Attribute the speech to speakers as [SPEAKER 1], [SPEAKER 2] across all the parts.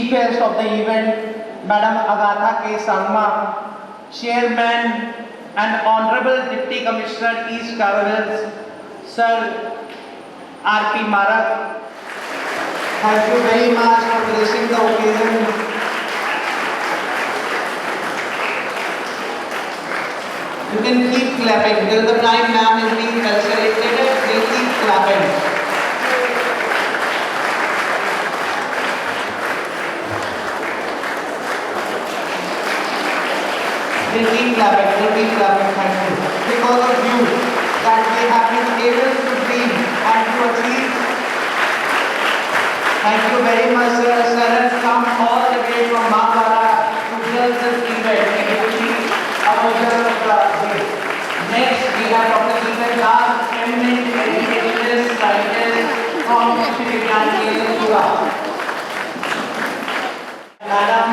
[SPEAKER 1] Chief Guest of the event, Madam Agatha K. Salma, Chairman and Honorable Deputy Commissioner East Garo Hills, Sir R.P. Marak. Thank you very much for gracing the occasion. You can keep clapping till the time ma'am is being selected. We'll keep clapping. We'll keep clapping. Thank you. Because of you that we have been able to dream and to achieve. Thank you very much, sir. Sir has come all the way from Mahabara to build this event. Next, we have Dr. Deepak Das, eminent educationist, scientist from Shri Pura. Madam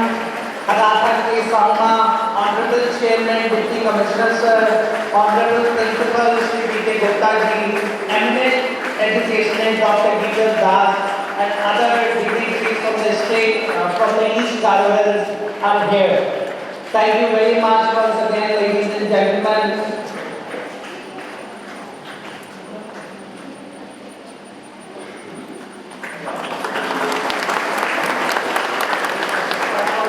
[SPEAKER 1] Agatha K. Salma, Honorable Chairman, Deputy Commissioner Sir, Honorable Principal Shri B.K. Gupta ji, eminent educationist Dr. Deepak Das, and other dignitaries from the state, from the East Garo Hills are here. Thank you very much once again, ladies and gentlemen.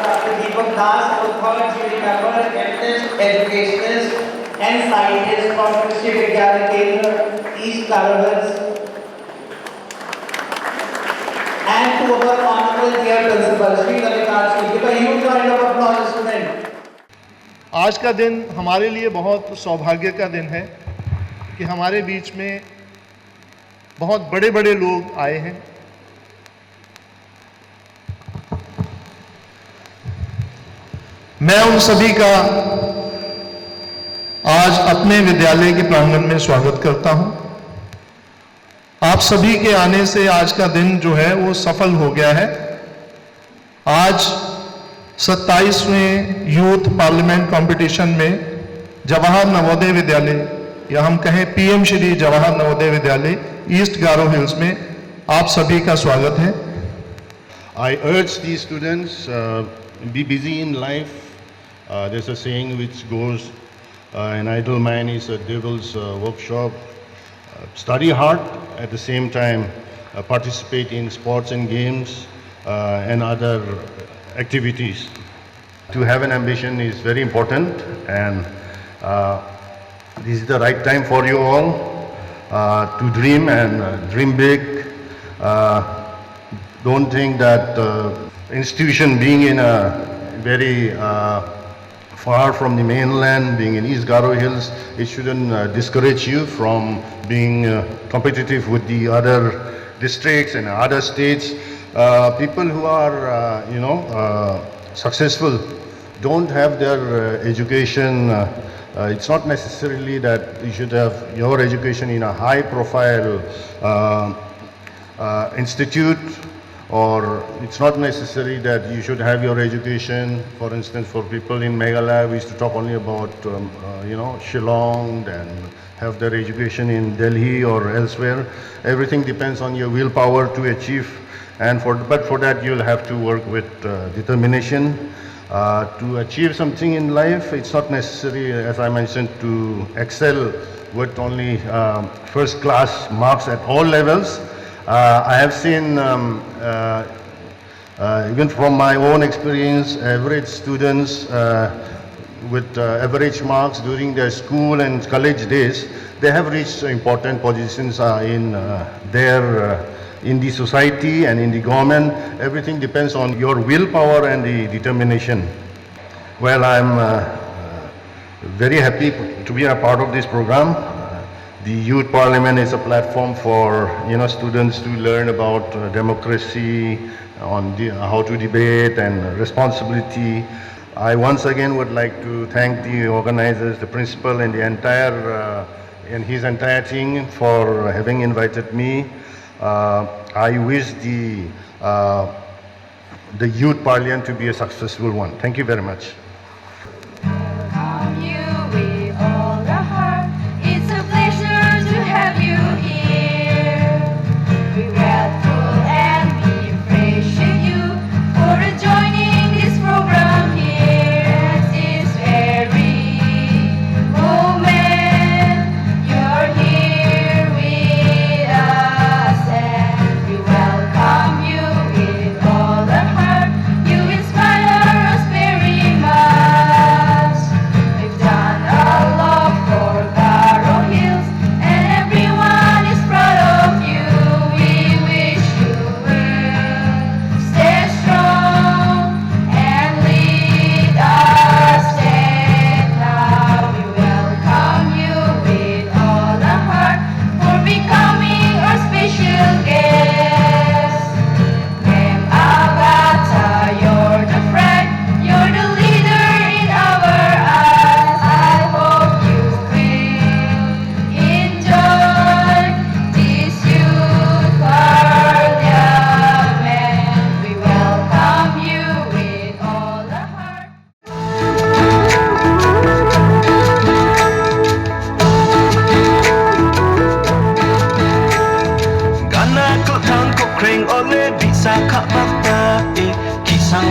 [SPEAKER 1] Dr. Deepak Das, our third jury member, eminent educationist and scientist from Krishi Vigyana Kendra, East Garo Hills. And to our honorable dear principal, Shri Ravikant ji, give a huge round of applause, student.
[SPEAKER 2] आज का दिन हमारे लिए बहुत सौभाग्य का दिन है कि हमारे बीच में बहुत बड़े बड़े लोग आए हैं। मैं उन सभी का आज अपने विद्यालय के प्रांगण में स्वागत करता हूं। आप सभी के आने से आज का दिन जो है वो सफल हो गया है। आज 27वें यूथ पार्लियामेंट कंपटीशन में जवाहर नवोदय विद्यालय, या हम कहें पीएम श्री जवाहर नवोदय विद्यालय ईस्ट गारो हिल्स में आप सभी का स्वागत है।
[SPEAKER 3] I urge these students be busy in life. There's a saying which goes, an idle man is a devil's workshop. Study hard, at the same time participate in sports and games and other activities. To have an ambition is very important, and this is the right time for you all to dream and dream big. Don't think that institution being in a very far from the mainland, being in East Garo Hills, it shouldn't discourage you from being competitive with the other districts and other states. People who are, successful don't have their education. It's not necessarily that you should have your education in a high-profile institute, or it's not necessary that you should have your education. For instance, for people in Meghalaya, we used to talk only about, Shillong, and have their education in Delhi or elsewhere. Everything depends on your willpower to achieve, but for that you'll have to work with determination. To achieve something in life, it's not necessary, as I mentioned, to excel with only first class marks at all levels. I have seen, even from my own experience, average students with average marks during their school and college days, they have reached important positions in the society and in the government. Everything depends on your willpower and the determination. Well, I'm very happy to be a part of this program. The Youth Parliament is a platform for students to learn about democracy, on how to debate and responsibility. I once again would like to thank the organizers, the principal, and and his entire team for having invited me. I wish the Youth Parliament to be a successful one. Thank you very much.
[SPEAKER 4] We welcome and we appreciate you for a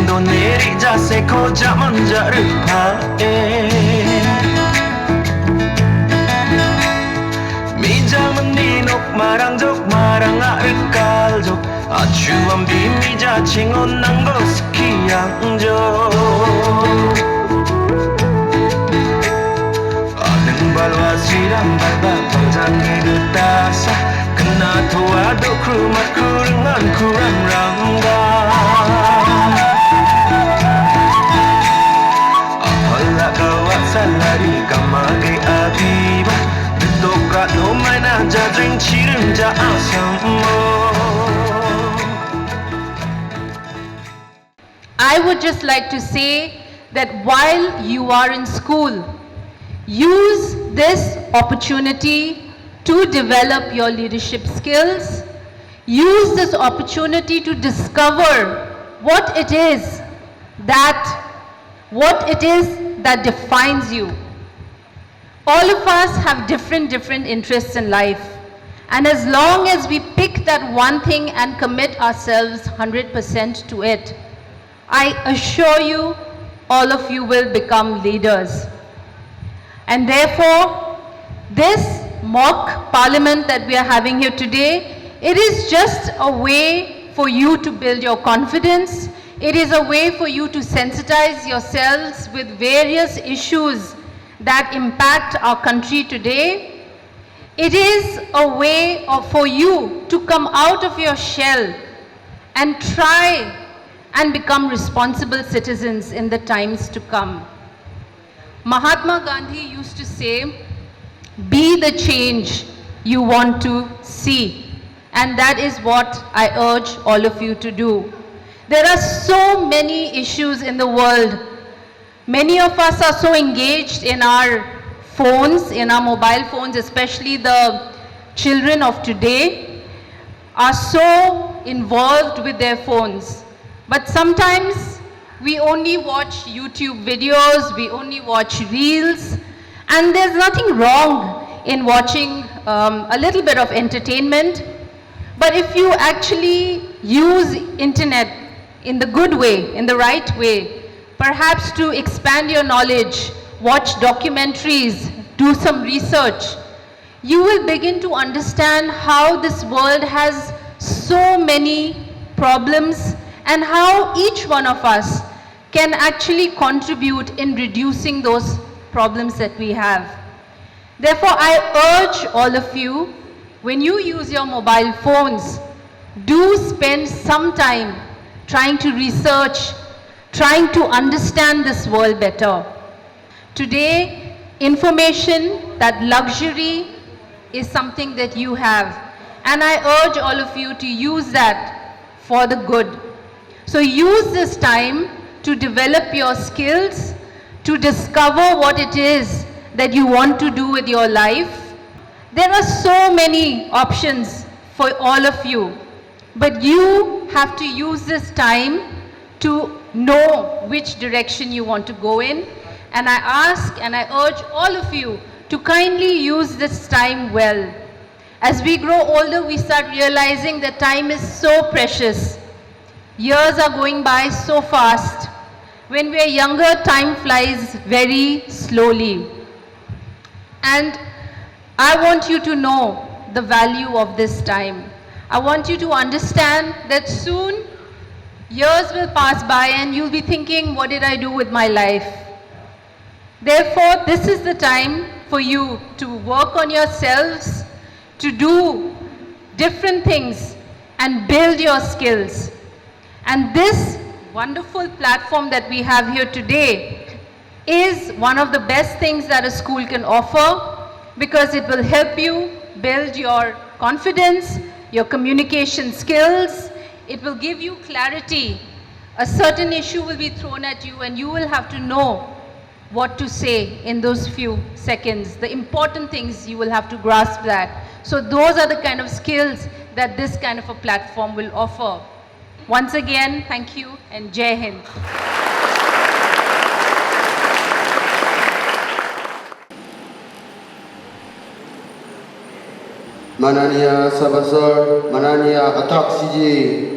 [SPEAKER 4] 정도 내리자 세코자 먼저를 파해 미잠은 니녹 마랑족 마랑아를 깔족 아추한 비미자 칭온 난고 스키양족 아는 발와 시란 발바 방장이 그따사 그나 도와도 크루마 크릉한 쿠랑랑가 아팔라가와 살라리 까마게 아비바 뜻도가 노마이나 자드링 치름자 아sam모
[SPEAKER 5] I would just like to say that while you are in school, use this opportunity to develop your leadership skills. Use this opportunity to discover what it is that defines you. All of us have different interests in life. And as long as we pick that one thing and commit ourselves 100% to it, I assure you, all of you will become leaders. And therefore, this mock parliament that we are having here today, it is just a way for you to build your confidence. It is a way for you to sensitize yourselves with various issues that impact our country today. It is a way for you to come out of your shell and try and become responsible citizens in the times to come. Mahatma Gandhi used to say, be the change you want to see. And that is what I urge all of you to do. There are so many issues in the world. Many of us are so engaged in our phones, in our mobile phones, especially the children of today are so involved with their phones. But sometimes we only watch YouTube videos, we only watch reels, and there's nothing wrong in watching a little bit of entertainment. But if you actually use internet in the good way, in the right way, perhaps to expand your knowledge, watch documentaries, do some research, you will begin to understand how this world has so many problems and how each one of us can actually contribute in reducing those problems that we have. Therefore, I urge all of you, when you use your mobile phones, do spend some time trying to research, trying to understand this world better. Today, information, that luxury, is something that you have. And I urge all of you to use that for the good. So use this time to develop your skills, to discover what it is that you want to do with your life. There are so many options for all of you, but you have to use this time to know which direction you want to go in. And I ask and I urge all of you to kindly use this time well. As we grow older, we start realizing that time is so precious. Years are going by so fast. When we are younger, time flies very slowly. And I want you to know the value of this time. I want you to understand that soon years will pass by and you'll be thinking, what did I do with my life? Therefore, this is the time for you to work on yourselves, to do different things and build your skills. And this wonderful platform that we have here today is one of the best things that a school can offer, because it will help you build your confidence, your communication skills. It will give you clarity. A certain issue will be thrown at you and you will have to know what to say in those few seconds. The important things, you will have to grasp that. So those are the kind of skills that this kind of a platform will offer. Once again, thank you and Jai Hind.
[SPEAKER 6] Manania Sabasar, Manania Atak Siji.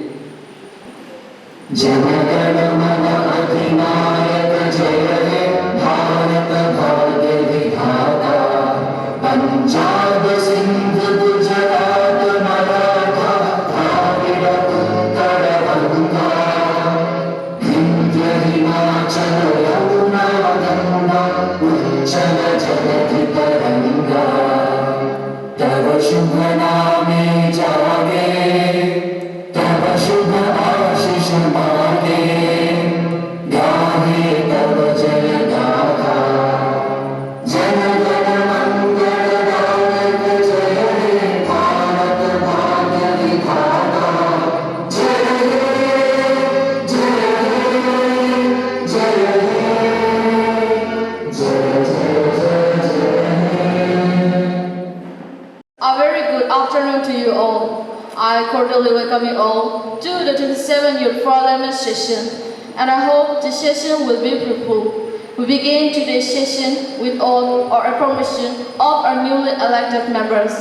[SPEAKER 6] A very good afternoon to you all. I cordially welcome you all to the 27th Youth Parliament session, and I hope this session will be fruitful. We begin today's session with all our affirmation of our newly elected members.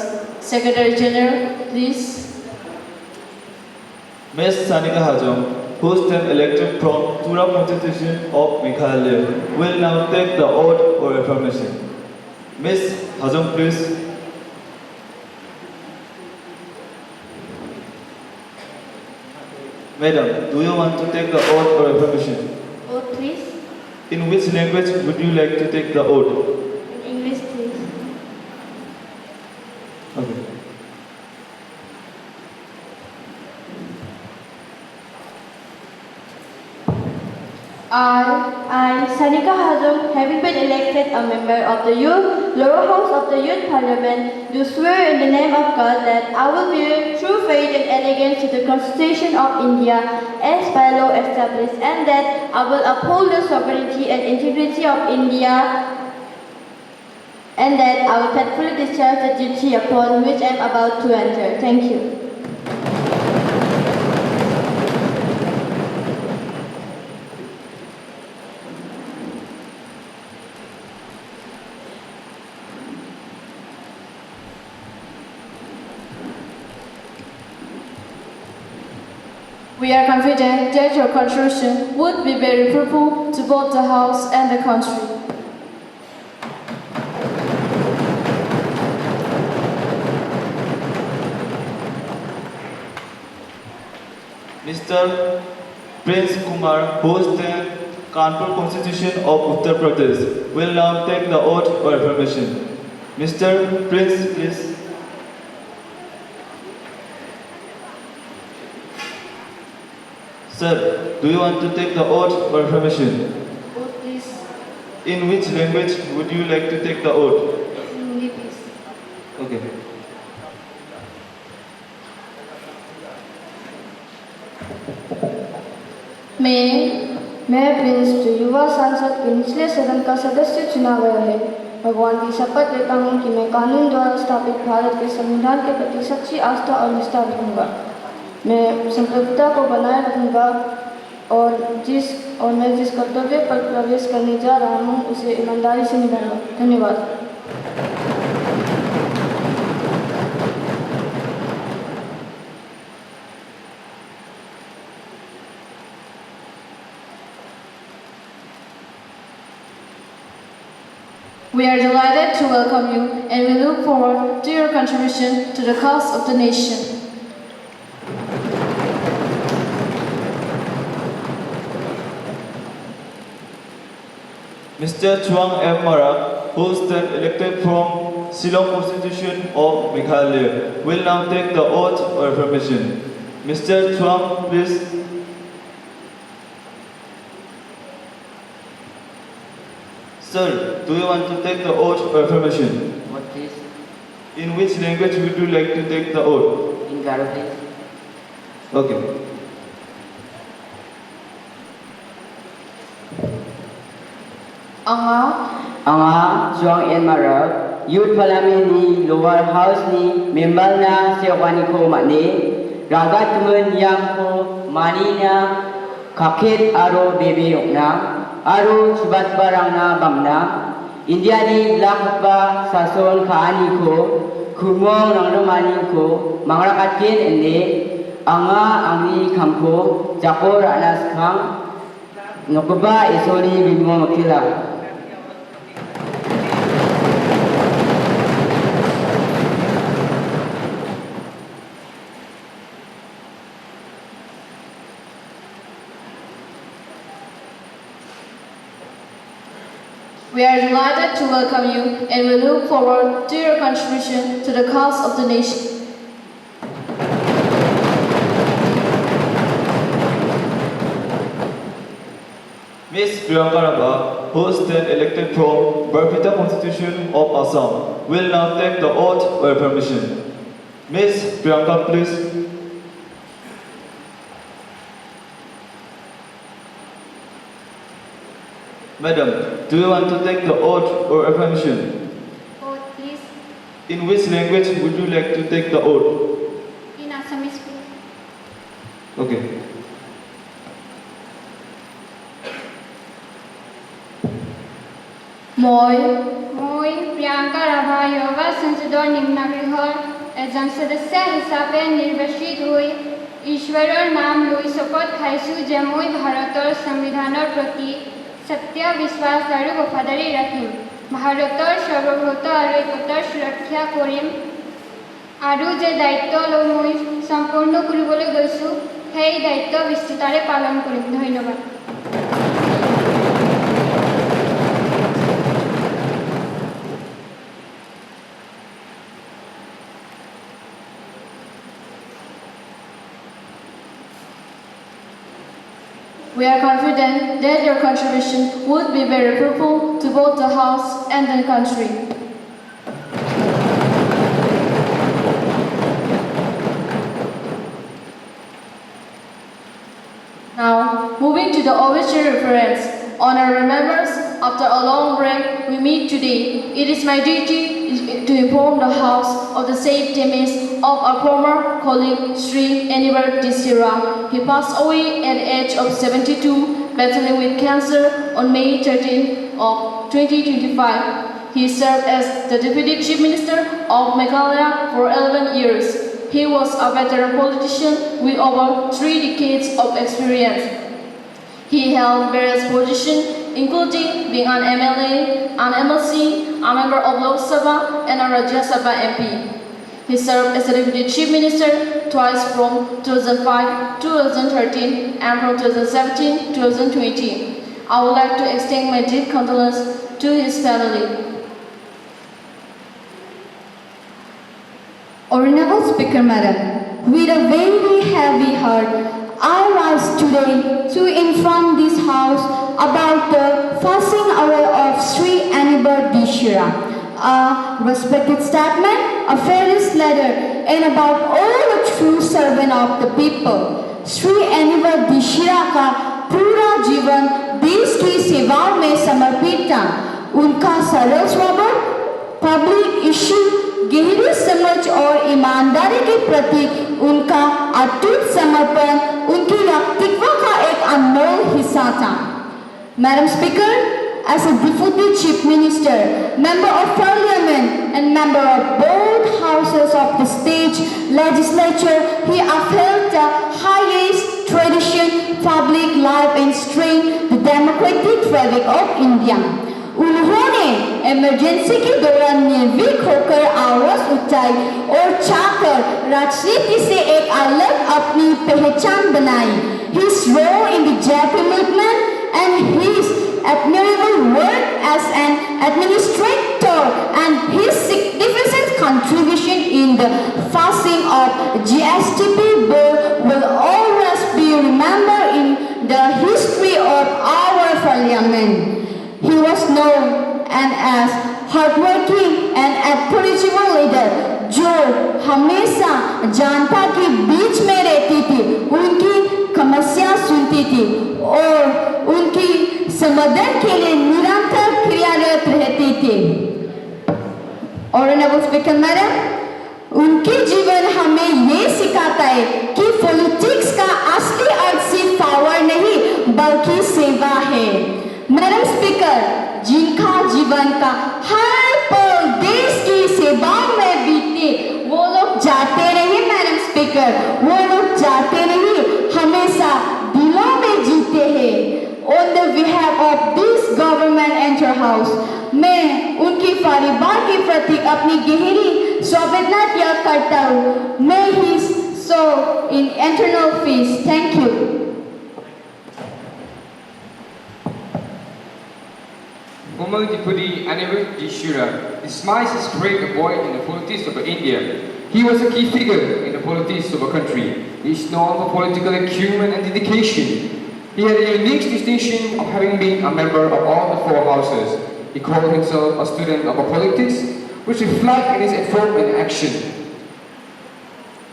[SPEAKER 6] Secretary General, please.
[SPEAKER 7] Ms. Sanika Hajam, who stand elected from Tura Constitution of Meghalaya, will now take the oath or affirmation. Ms. Hajam, please. Madam, do you want to take the oath or affirmation?
[SPEAKER 6] Oath, please.
[SPEAKER 7] In which language would you like to take the oath?
[SPEAKER 6] In English, please.
[SPEAKER 7] Okay.
[SPEAKER 6] I, Sanika Hazum, having been elected a member of the Lower House of the Youth Parliament, do swear in the name of God that I will bear true faith and allegiance to the Constitution of India as by law established, and that I will uphold the sovereignty and integrity of India, and that I will faithfully discharge the duty upon which I am about to enter. Thank you. We are confident that your contribution would be very fruitful to both the House and the country.
[SPEAKER 7] Mr. Prince Kumar, who stands Kanpur Constitution of Uttar Pradesh, will now take the oath or affirmation. Mr. Prince, please. Sir, do you want to take the oath or affirmation?
[SPEAKER 6] Oath, please.
[SPEAKER 7] In which language would you like to take the oath?
[SPEAKER 6] Hindi, please.
[SPEAKER 7] Okay.
[SPEAKER 6] मैं Prince जो युवा सांसद के निचले सदन का सदस्य चुना गया है, भगवान की शपथ लेता हूँ कि मैं कानून द्वारा स्थापित भारत के संविधान के प्रति सच्ची आस्था और निष्ठा रखूँगा। मैं संप्रभुता को बनाए रखूँगा और मैं जिस कर्तव्य पर प्रवेश करने जा रहा हूँ उसे ईमानदारी से निभाऊंगा। धन्यवाद। We are delighted to welcome you, and we look forward to your contribution to the cause of the nation.
[SPEAKER 7] Mr. Chuang M. Marak, who stands elected from Shillong Constitution of Meghalaya, will now take the oath or affirmation. Mr. Chuang, please. Sir, do you want to take the oath or affirmation?
[SPEAKER 8] What please?
[SPEAKER 7] In which language would you like to take the oath?
[SPEAKER 8] In Garo please.
[SPEAKER 7] Okay.
[SPEAKER 8] Anga Chuang En Marak, Youth Parliament ni Lower House ni member na sewani ko mani, ragat kemen yang ko mani na kakit aro bebe yokna, aro subat barang na bamna, India ni lakba sason kaani ko, kumong nang mani ko, mangrakatin ene, anga angi kamko, jakor anas kang, nokuba isoni bimo makila.
[SPEAKER 6] We are delighted to welcome you and we look forward to your contribution to the cause of the nation.
[SPEAKER 7] Ms. Priyanka Raba, who stand elected from Barpeta Constitution of Assam, will now take the oath with permission. Ms. Priyanka, please. Madam, do you want to take the oath or affirmation?
[SPEAKER 9] Oath, please.
[SPEAKER 7] In which language would you like to take the oath?
[SPEAKER 9] In Assamese, please.
[SPEAKER 7] Okay.
[SPEAKER 6] Moi
[SPEAKER 9] মই প্ৰিয়ংকা ৰাভা युवा संसदৰ নিম্নগৃহৰ এজন সদস্য হিচাপে নিৰ্বাচিত হৈ ঈশ্বৰৰ নাম লৈ শপত খাইছোঁ যে মই ভাৰতৰ সংবিধানৰ প্ৰতি সত্য বিশ্বাস আৰু বফাদাৰী ৰাখিম ভাৰতৰ সাৰ্বভৌমত্ব আৰু একতাৰ সুৰক্ষা কৰিম আৰু যে দায়িত্ব লৈ মই সম্পূৰ্ণ কৰিবলৈ গৈছোঁ সেই দায়িত্ব বিস্তৃতৰে পালন কৰিম ধন্যবাদ
[SPEAKER 6] We are confident that your contribution would be very fruitful to both the House and the country. Now, moving to the obituary reference. Honorable members, after a long break, we meet today. It is my duty to inform the House of the sad demise of our former colleague, Sri Anibar Disira. He passed away at the age of 72, battling with cancer on May 13 of 2025. He served as the Deputy Chief Minister of Meghalaya for 11 years. He was a veteran politician with over 3 decades of experience. He held various positions, including being an MLA, an MLC, a member of Lok Sabha, and a Rajya Sabha MP. He served as the Deputy Chief Minister twice from 2005 to 2013 and from 2017 to 2020. I would like to extend my deep condolence to his family.
[SPEAKER 10] Honorable Speaker Madam, with a very heavy heart, I rise today to inform this House about the passing away of Sri Anibar Disira, a respected statesman, a fearless leader, and about all the true servant of the people. Sri Anibar Disira का पूरा जीवन देश की सेवाओं में समर्पित था. उनका सरल स्वभाव, पब्लिक इश्यू, गहरी समझ और ईमानदारी के प्रति उनका अटूट समर्पण उनके व्यक्तित्व का एक अनमोल हिस्सा था. Madam Speaker, as a Deputy Chief Minister, Member of Parliament and member of both houses of the state legislature, he upheld the highest tradition, public life and strength, the democratic fabric of India. उन्होंने emergency के दौरान निर्भीक होकर आवाज उठाई और चाहकर राजनीति से एक अलग अपनी पहचान बनाई. His role in the Jaipur movement and his admirable work as an administrator and his significant contribution in the passing of GSTP bill will always be remembered in the history of our parliament. He was known and as hardworking and approachable leader, जो हमेशा जनता के बीच में रहती थी, उनकी समस्या सुनती थी और उनकी समाधान के लिए निरंतर क्रियारत रहती थी. Honorable Speaker Madam, उनके जीवन हमें ये सिखाता है कि पॉलिटिक्स का असली अर्थ सिर्फ पावर नहीं बल्कि सेवा है. मैडम स्पीकर, जिनका जीवन का हर पल देश की सेवाओं में बीते, वो लोग जाते रहे. मैडम स्पीकर, वो लोग जाते रहे, हमेशा दिलों में जीते हैं. On the behalf of this government and your house, मैं उनके परिवार के प्रति अपनी गहरी संवेदना त्याग करता हूँ. May his soul in eternal peace. Thank you.
[SPEAKER 11] Umar Dipudi Anirudh Dishura demised his career abroad in the politics of India. He was a key figure in the politics of a country. He is known for political acumen and dedication. He had a unique distinction of having been a member of all the four houses. He called himself a student of politics, which reflects in his effort and action.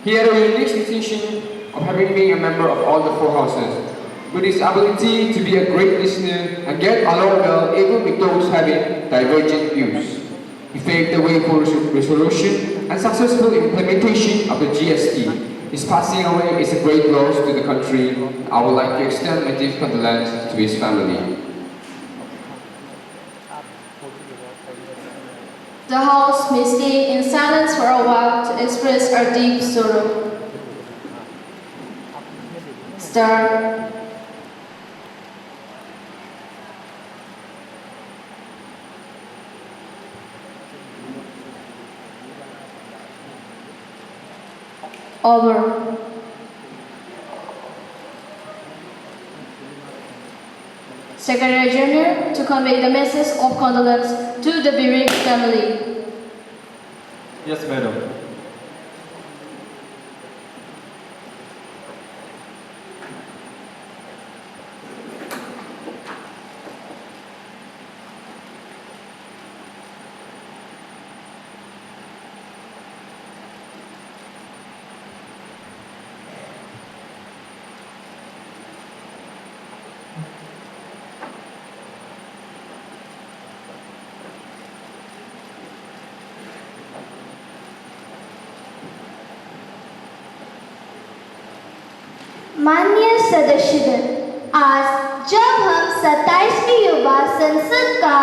[SPEAKER 11] He had a unique distinction of having been a member of all the four houses. With his ability to be a great listener and get along well even with those having divergent views. He paved the way for resolution and successful implementation of the GST. His passing away is a great loss to the country. I would like to extend my deep condolences to his family.
[SPEAKER 12] The House may stay in silence for a while to express our deep sorrow. Star. Over. Secretary General to convey the message of condolence to the bereaved family.
[SPEAKER 7] Yes, Madam.
[SPEAKER 10] माननीय सदस्यगण, आज जब हम 27वीं युवा संसद का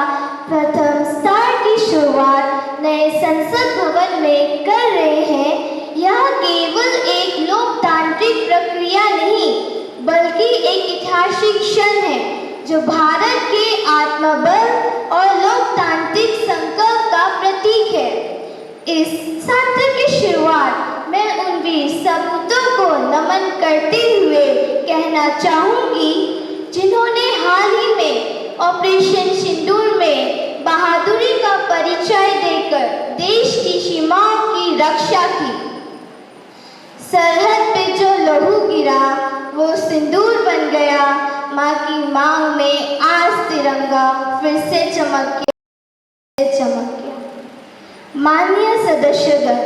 [SPEAKER 10] प्रथम स्तर की शुरुआत नए संसद भवन में कर रहे हैं, यह केवल एक लोकतांत्रिक प्रक्रिया नहीं बल्कि एक ऐतिहासिक क्षण है जो भारत के आत्मबल और लोकतांत्रिक संकल्प का प्रतीक है। इस सत्र की शुरुआत मैं उन वीर सपूतों को नमन करते हुए कहना चाहूंगी जिन्होंने हाल ही में ऑपरेशन सिंदूर में बहादुरी का परिचय देकर देश की सीमाओं की रक्षा की। सरहद पे जो लहू गिरा वो सिंदूर बन गया, माँ की मांग में आज तिरंगा फिर से चमक गया। माननीय सदस्यगण,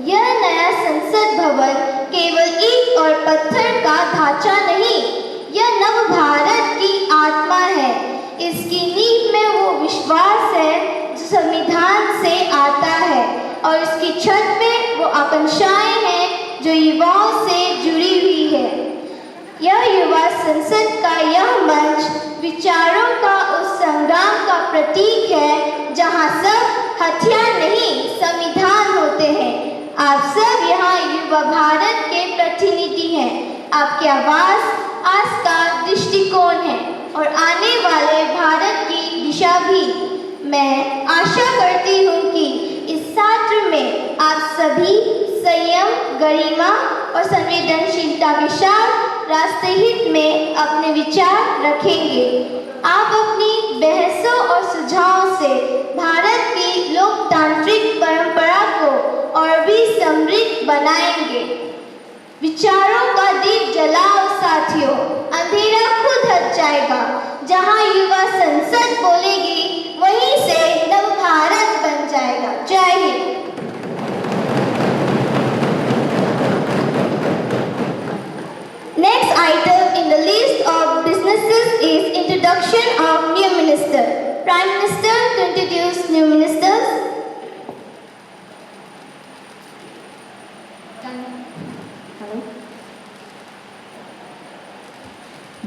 [SPEAKER 10] यह नया संसद भवन केवल ईंट और पत्थर का ढांचा नहीं, यह नव भारत की आत्मा है। इसकी नींव में वो विश्वास है जो संविधान से आता है और इसकी छत में वो आकांक्षाएं हैं जो युवाओं से जुड़ी हुई है। यह युवा संसद का यह मंच विचारों का उस संग्राम का प्रतीक है जहां सब हथियार नहीं संविधान होते हैं। आप सब यहाँ युवा भारत के प्रतिनिधि हैं। आपकी आवाज आज का दृष्टिकोण है और आने वाले भारत की दिशा भी। मैं आशा करती हूँ कि इस सत्र में आप सभी संयम, गरिमा और संवेदनशीलता के साथ राष्ट्र हित में अपने विचार रखेंगे। आप अपनी बहसों और सुझावों से भारत की लोकतांत्रिक परंपरा को और भी समृद्ध बनाएंगे। विचारों का दीप जलाओ साथियों, अंधेरा खुद हट जाएगा। जहां युवा संसद बोलेगी वहीं से नव भारत बन जाएगा। जय Hind. Next item in the list of businesses is introduction of new minister. Prime Minister to introduce new ministers.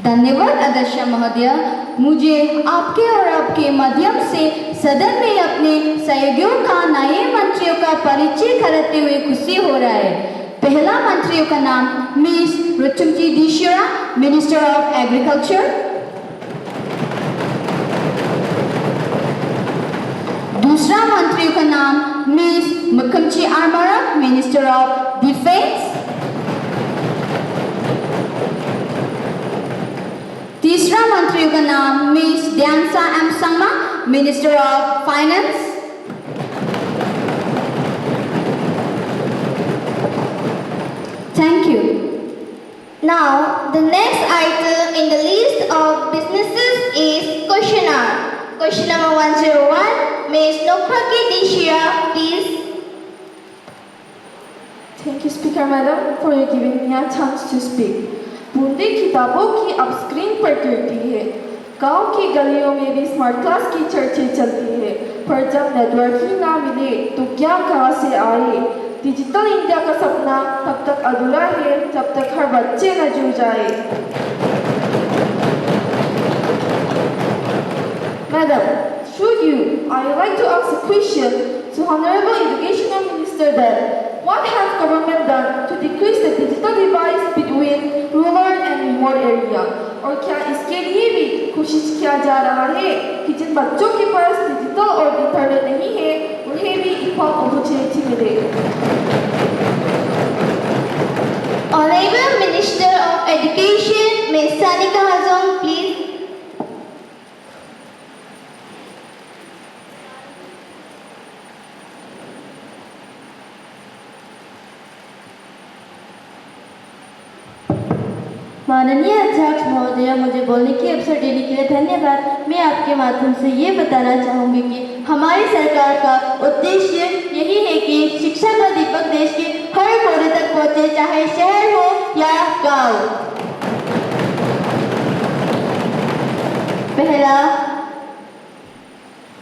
[SPEAKER 12] धन्यवाद अध्यक्ष महोदय। मुझे आपके और आपके माध्यम से सदन में अपने सहयोगियों का नए मंत्रियों का परिचय कराते हुए खुशी हो रहा है। पहला मंत्रियों का नाम मिस रुचुमची दिशरा, मिनिस्टर ऑफ एग्रीकल्चर। दूसरा मंत्रियों का नाम मिस मुखमची आरमारा, मिनिस्टर ऑफ डिफेंस। तीसरा मंत्रियों का नाम मिस ड्यांसा M Sangma,
[SPEAKER 10] Minister of Finance. Thank you.
[SPEAKER 13] Now, the next item in the list of businesses is question hour. Question number 101, Ms. Nopraki Deshia, please.
[SPEAKER 6] Thank you, Speaker Madam, for giving me a chance to speak. बूंदे किताबों की अब screen पर गिरती है। गांव की गलियों में भी स्मार्ट क्लास की चर्चा चलती है, पर जब नेटवर्क ही ना मिले तो क्या कहां से आए। डिजिटल इंडिया का सपना तब तक अधूरा है जब तक हर बच्चे न जुड़ जाए। Madam, through you, I would like to ask a question to Honorable Educational Minister that what has government done to decrease the digital divide between rural and remote area? और क्या इसके लिए भी कोशिश किया जा रहा है कि जिन बच्चों के पास डिजिटल और इंटरनेट नहीं है उन्हें भी इक्वल अपॉर्चुनिटी मिले?
[SPEAKER 13] Honorable Minister of Education, Ms. Sanika Hazong, please.
[SPEAKER 14] माननीय अध्यक्ष महोदय, मुझे बोलने की अवसर देने के लिए धन्यवाद। मैं आपके माध्यम से ये बताना चाहूँगी कि हमारी सरकार का उद्देश्य यही है कि शिक्षा का दीपक देश के हर कोने तक पहुँचे, चाहे शहर हो या गांव। पहला,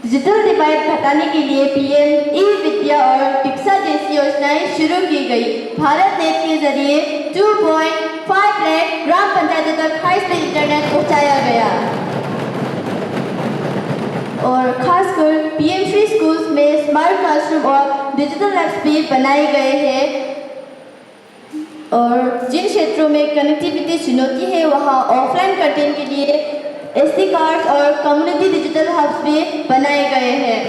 [SPEAKER 14] डिजिटल डिवाइड घटाने के लिए पीएम ई विद्या और दीक्षा जैसी योजनाएं शुरू की गई। भारत नेट के जरिए 2.5 लाख ग्राम पंचायतों तक हाई स्पीड इंटरनेट पहुंचाया गया और खासकर पीएम श्री स्कूल्स में स्मार्ट क्लासरूम और डिजिटल लैब्स भी बनाए गए हैं। और जिन क्षेत्रों में कनेक्टिविटी चुनौती है वहाँ ऑफलाइन कंटेंट के लिए SD कार्ड्स और कम्युनिटी डिजिटल हब्स भी बनाए गए हैं।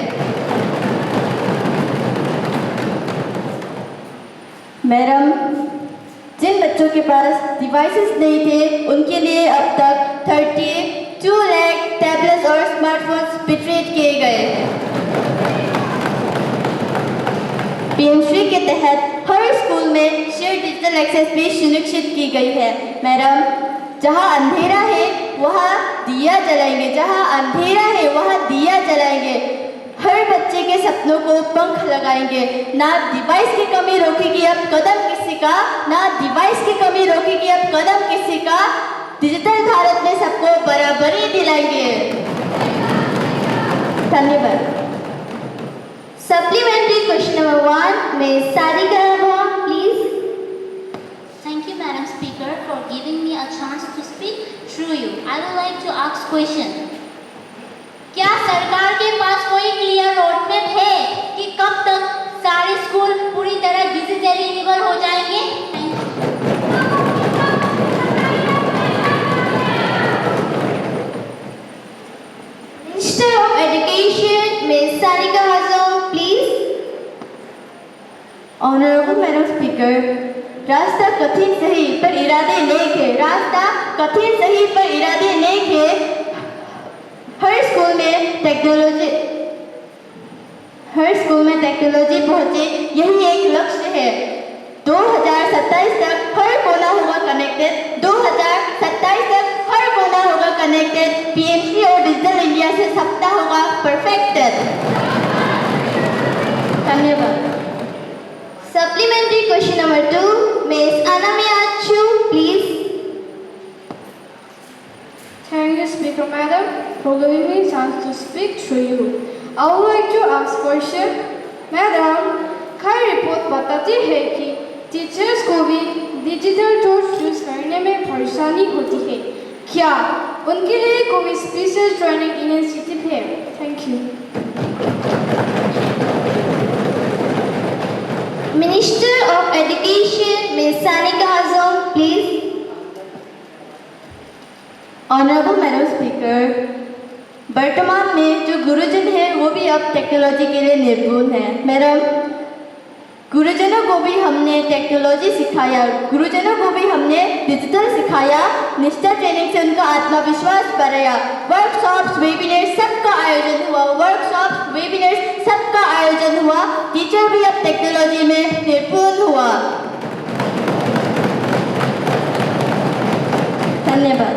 [SPEAKER 14] मैडम, जिन बच्चों के पास डिवाइसेस नहीं थे उनके लिए अब तक 32 लाख टैबलेट्स और स्मार्टफोन्स वितरित किए गए हैं। पीएम श्री के तहत हर स्कूल में शेयर डिजिटल एक्सेस भी सुनिश्चित की गई है। मैडम, जहाँ अंधेरा है वहाँ दिया जलाएंगे, जहाँ अंधेरा है वहाँ दिया जलाएंगे। हर बच्चे के सपनों को पंख लगाएंगे। ना डिवाइस की कमी रोकेगी अब कदम किसी का, ना डिवाइस की कमी रोकेगी अब कदम किसी का। डिजिटल भारत में सबको बराबरी दिलाएंगे। धन्यवाद।
[SPEAKER 13] Supplementary question number 1, Ms. Sarika Rabha, please.
[SPEAKER 15] Thank you, Madam Speaker, for giving me a chance to speak through you. I would like to ask question. क्या सरकार के पास कोई क्लियर रोड मैप है कि कब तक सारे स्कूल पूरी तरह डिजिटली इनेबल हो जाएंगे?
[SPEAKER 13] Minister of Education, Ms. Sarika Hazong, please.
[SPEAKER 14] Honorable Madam Speaker, रास्ता कठिन सही पर इरादे नेक है। रास्ता कठिन सही पर इरादे नेक है। हर स्कूल में टेक्नोलॉजी पहुंचे, यही एक लक्ष्य है। 2027 तक हर कोना होगा कनेक्टेड। 2027 तक हर कोना होगा कनेक्टेड। पीएमसी और डिजिटल इंडिया से सप्ताह होगा परफेक्टेड। धन्यवाद।
[SPEAKER 13] Supplementary question number 2, Ms. Anamya Chu, please.
[SPEAKER 6] Thank you, Speaker Madam, for giving me a chance to speak through you. I would like to ask question. Madam, कई report बताती है कि teachers को भी डिजिटल टूल्स यूज करने में परेशानी होती है। क्या उनके लिए कोई स्पेशल ट्रेनिंग इनिशिएटिव है? Thank you.
[SPEAKER 13] Minister of Education, Ms. Sanika Hazong, please.
[SPEAKER 14] Honorable Madam Speaker, वर्तमान में जो गुरुजन हैं वो भी अब टेक्नोलॉजी के लिए निपुण हैं। मैडम, गुरुजनों को भी हमने टेक्नोलॉजी सिखाया, गुरुजनों को भी हमने डिजिटल सिखाया। निष्ठा ट्रेनिंग से उनका आत्मविश्वास बढ़ाया। वर्कशॉप्स, वेबिनार सबका आयोजन हुआ। टीचर भी अब टेक्नोलॉजी में निपुण हुआ। धन्यवाद।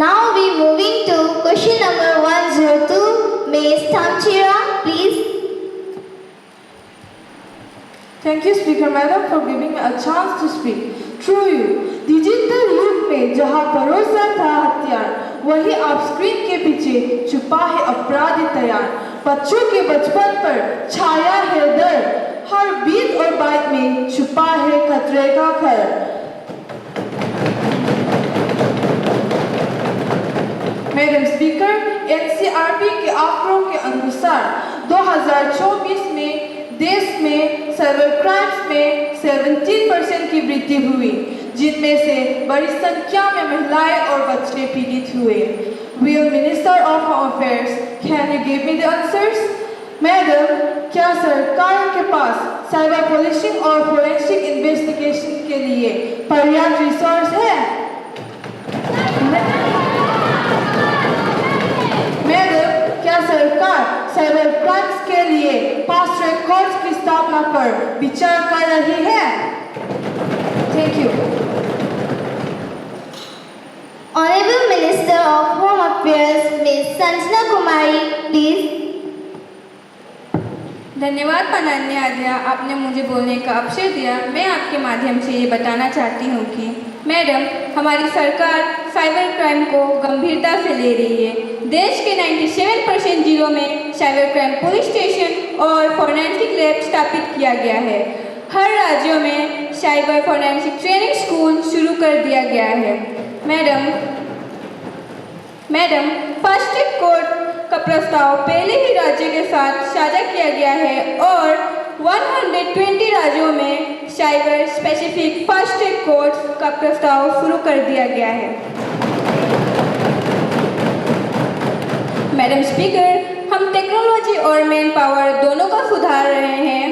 [SPEAKER 13] Now we moving to question number 102. Ms. Tamchira, please.
[SPEAKER 16] Thank you, Speaker Madam, for giving me a chance to speak. True you. Digital युग में जहाँ परोसा था हथियार, वही आप स्क्रीन के पीछे छुपा है अपराधी तैयार। बच्चों के बचपन पर छाया है डर, हर बीट और बाइट में छुपा है खतरे का खर। मैडम स्पीकर, NCRB के आंकड़ों के अनुसार 2024 में देश में साइबर क्राइम्स में 17% की वृद्धि हुई, जिनमें से बड़ी संख्या में महिलाएं और बच्चे पीड़ित हुए। Will Minister of Home Affairs, can you give me the answers? Madam, क्या सरकार के पास साइबर पुलिसिंग और फोरेंसिक इन्वेस्टिगेशन के लिए पर्याप्त रिसोर्स है? मैडम, क्या सरकार साइबर क्राइम्स के लिए पास्ट रिकॉर्ड्स की स्थापना पर विचार कर रही है? Thank you.
[SPEAKER 13] Honorable Minister of Home Affairs, Ms. Sanjana Kumari, please.
[SPEAKER 17] धन्यवाद माननीय अध्यक्ष, आपने मुझे बोलने का अवसर दिया। मैं आपके माध्यम से ये बताना चाहती हूँ कि मैडम, हमारी सरकार साइबर क्राइम को गंभीरता से ले रही है। देश के 97% जिलों में साइबर क्राइम पुलिस स्टेशन और फोरेंसिक लैब स्थापित किया गया है। हर राज्यों में साइबर फोरेंसिक ट्रेनिंग स्कूल शुरू कर दिया गया है। मैडम, फास्ट ट्रैक कोर्ट का प्रस्ताव पहले ही राज्य के साथ साझा किया गया है और 120 राज्यों में cyber specific fast track court का प्रस्ताव शुरू कर दिया गया है। मैडम स्पीकर, हम टेक्नोलॉजी और मैन पावर दोनों का सुधार रहे हैं।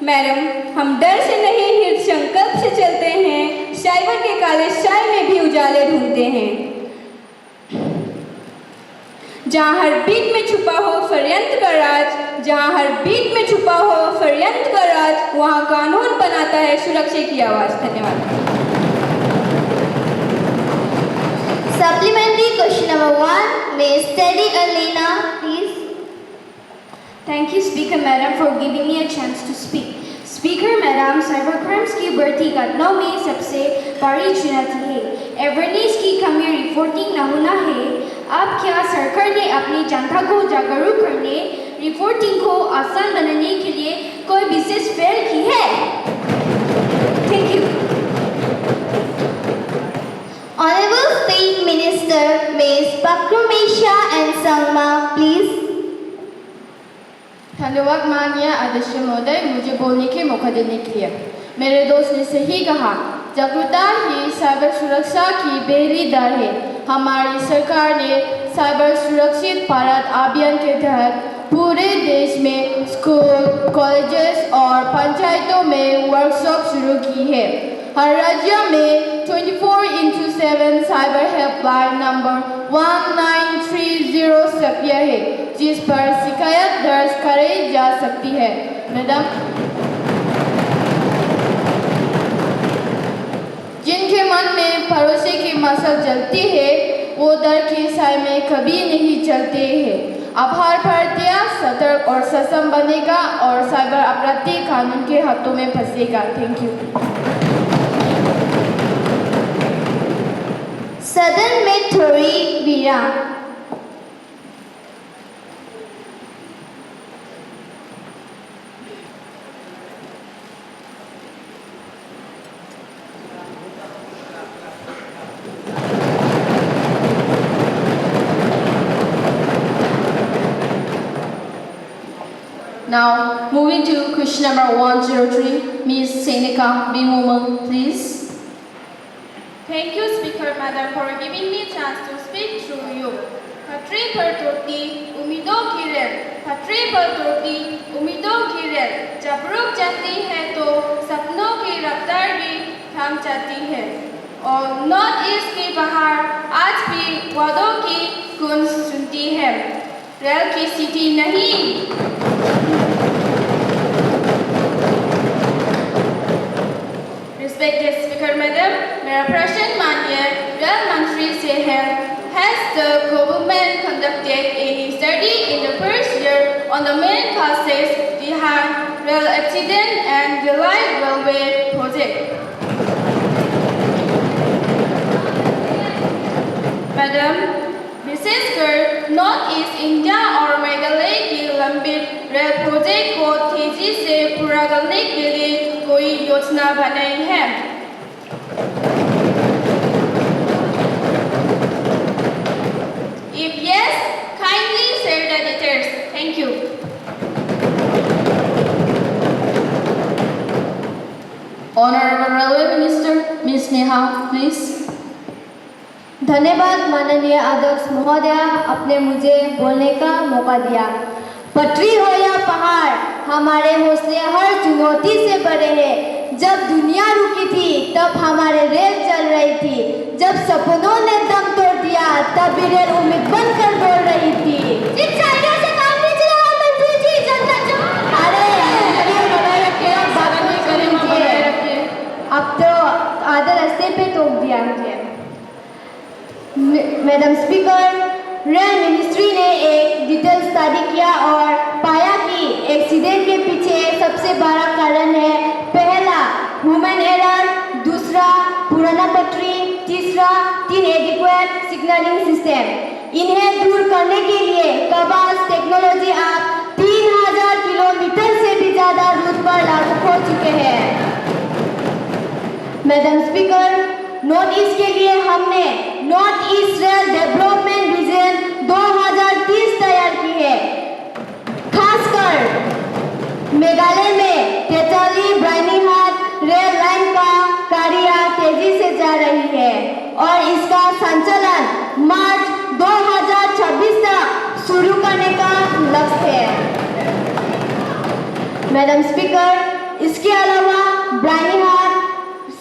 [SPEAKER 17] मैडम, हम डर से नहीं, हित संकल्प से चलते हैं। साइबर के काले साए में भी उजाले ढूंढते हैं। जहाँ हर बीट में छुपा हो षड्यंत्र का राज, जहाँ हर बीट में छुपा हो षड्यंत्र का राज, वहाँ कानून बनाता है सुरक्षा की आवाज़। धन्यवाद।
[SPEAKER 13] Supplementary question number 1, Ms. Teddy Alina, please.
[SPEAKER 6] Thank you, Speaker Madam, for giving me a chance to speak. Speaker Madam, cyber crimes की बढ़ती घटनाओं में सबसे बड़ी चुनौती है अवेयरनेस की कमी, रिपोर्टिंग न होना है। अब क्या सरकार ने अपनी जनता को जागरूक करने, रिपोर्टिंग को आसान बनाने के लिए कोई विशेष पहल की है? Thank you.
[SPEAKER 13] Honorable State Minister, Ms. Pakrumesha and Sangma, please.
[SPEAKER 6] धन्यवाद माननीय अध्यक्ष महोदय, मुझे बोलने के मौका देने के लिए। मेरे दोस्त ने सही कहा, जागरूकता ही साइबर सुरक्षा की पहली दर है। हमारी सरकार ने साइबर सुरक्षित भारत अभियान के तहत पूरे देश में स्कूल, कॉलेजेस और पंचायतों में वर्कशॉप शुरू की है। हर राज्य में 24/7 साइबर हेल्पलाइन नंबर 1930 सक्रिय है, जिस पर शिकायत दर्ज कराई जा सकती है। मैडम, जिनके मन में भरोसे की मसल जलती है, वो डर के साए में कभी नहीं चलते हैं। अब हर भारतीय सतर्क और सक्षम बनेगा और साइबर अपराधी कानून के हाथों में फंसेगा। Thank you.
[SPEAKER 13] सदन में थोड़ी विराम।
[SPEAKER 6] Now, moving to question number 103, Ms. Senika Bimumal, please.
[SPEAKER 9] Thank you, Speaker Madam, for giving me a chance to speak through you. खतरे पर टूटती उम्मीदों की रेल, खतरे पर टूटती उम्मीदों की रेल, जब रुक जाती है तो सपनों की रफ्तार भी थम जाती है। और नॉर्थ ईस्ट की बाहर आज भी वादों की गूंज सुनती है। रेल की सीटी नहीं,
[SPEAKER 17] Respected Speaker Madam, मेरा प्रश्न माननीय रेल मंत्री से है. Has the government conducted any study in the first year on the main causes behind rail accident and the light railway project? Madam, विशेषकर नॉर्थ ईस्ट इंडिया और मेघालय की लंबित रेल प्रोजेक्ट को तेजी से पूरा करने के लिए कोई योजना बनाई है? If yes, kindly share the details. Thank you.
[SPEAKER 6] Honorable Railway Minister, Ms. Neha, please. धन्यवाद माननीय अध्यक्ष महोदय, आपने मुझे बोलने का मौका दिया. पटरी हो या पहाड़, हमारे हौसले हर चुनौती से बड़े हैं. जब दुनिया रुकी थी तब हमारे रेल चल रही थी. जब सपनों ने दम तोड़ दिया तब भी रेल उम्मीद बनकर दौड़ रही थी. से काम लीजिए मंत्री जी, जनता अरे बात नहीं करेंगे. अब तो आधे रास्ते पे टोक दिया मुझे. मैडम स्पीकर, रेल मिनिस्ट्री ने एक डिटेल स्टडी किया और पाया कि एक्सीडेंट के पीछे सबसे बड़ा कारण है पहला ह्यूमन एरर, दूसरा पुराना पटरी, तीसरा इनएडिक्वेट सिग्नलिंग सिस्टम. इन्हें दूर करने के लिए कबास टेक्नोलॉजी आप 3000 किलोमीटर से भी ज्यादा रूट पर लागू हो चुके हैं. मैडम स्पीकर, नॉर्थ ईस्ट के लिए हमने north east rail development vision 2030 तैयार की है. खासकर मेघालय में तेताली ब्राइनीहाट रेल लाइन का कार्य तेजी से जा रही है और इसका संचालन मार्च 2026 तक शुरू करने का लक्ष्य है. मैडम स्पीकर, इसके अलावा ब्राइनीहाट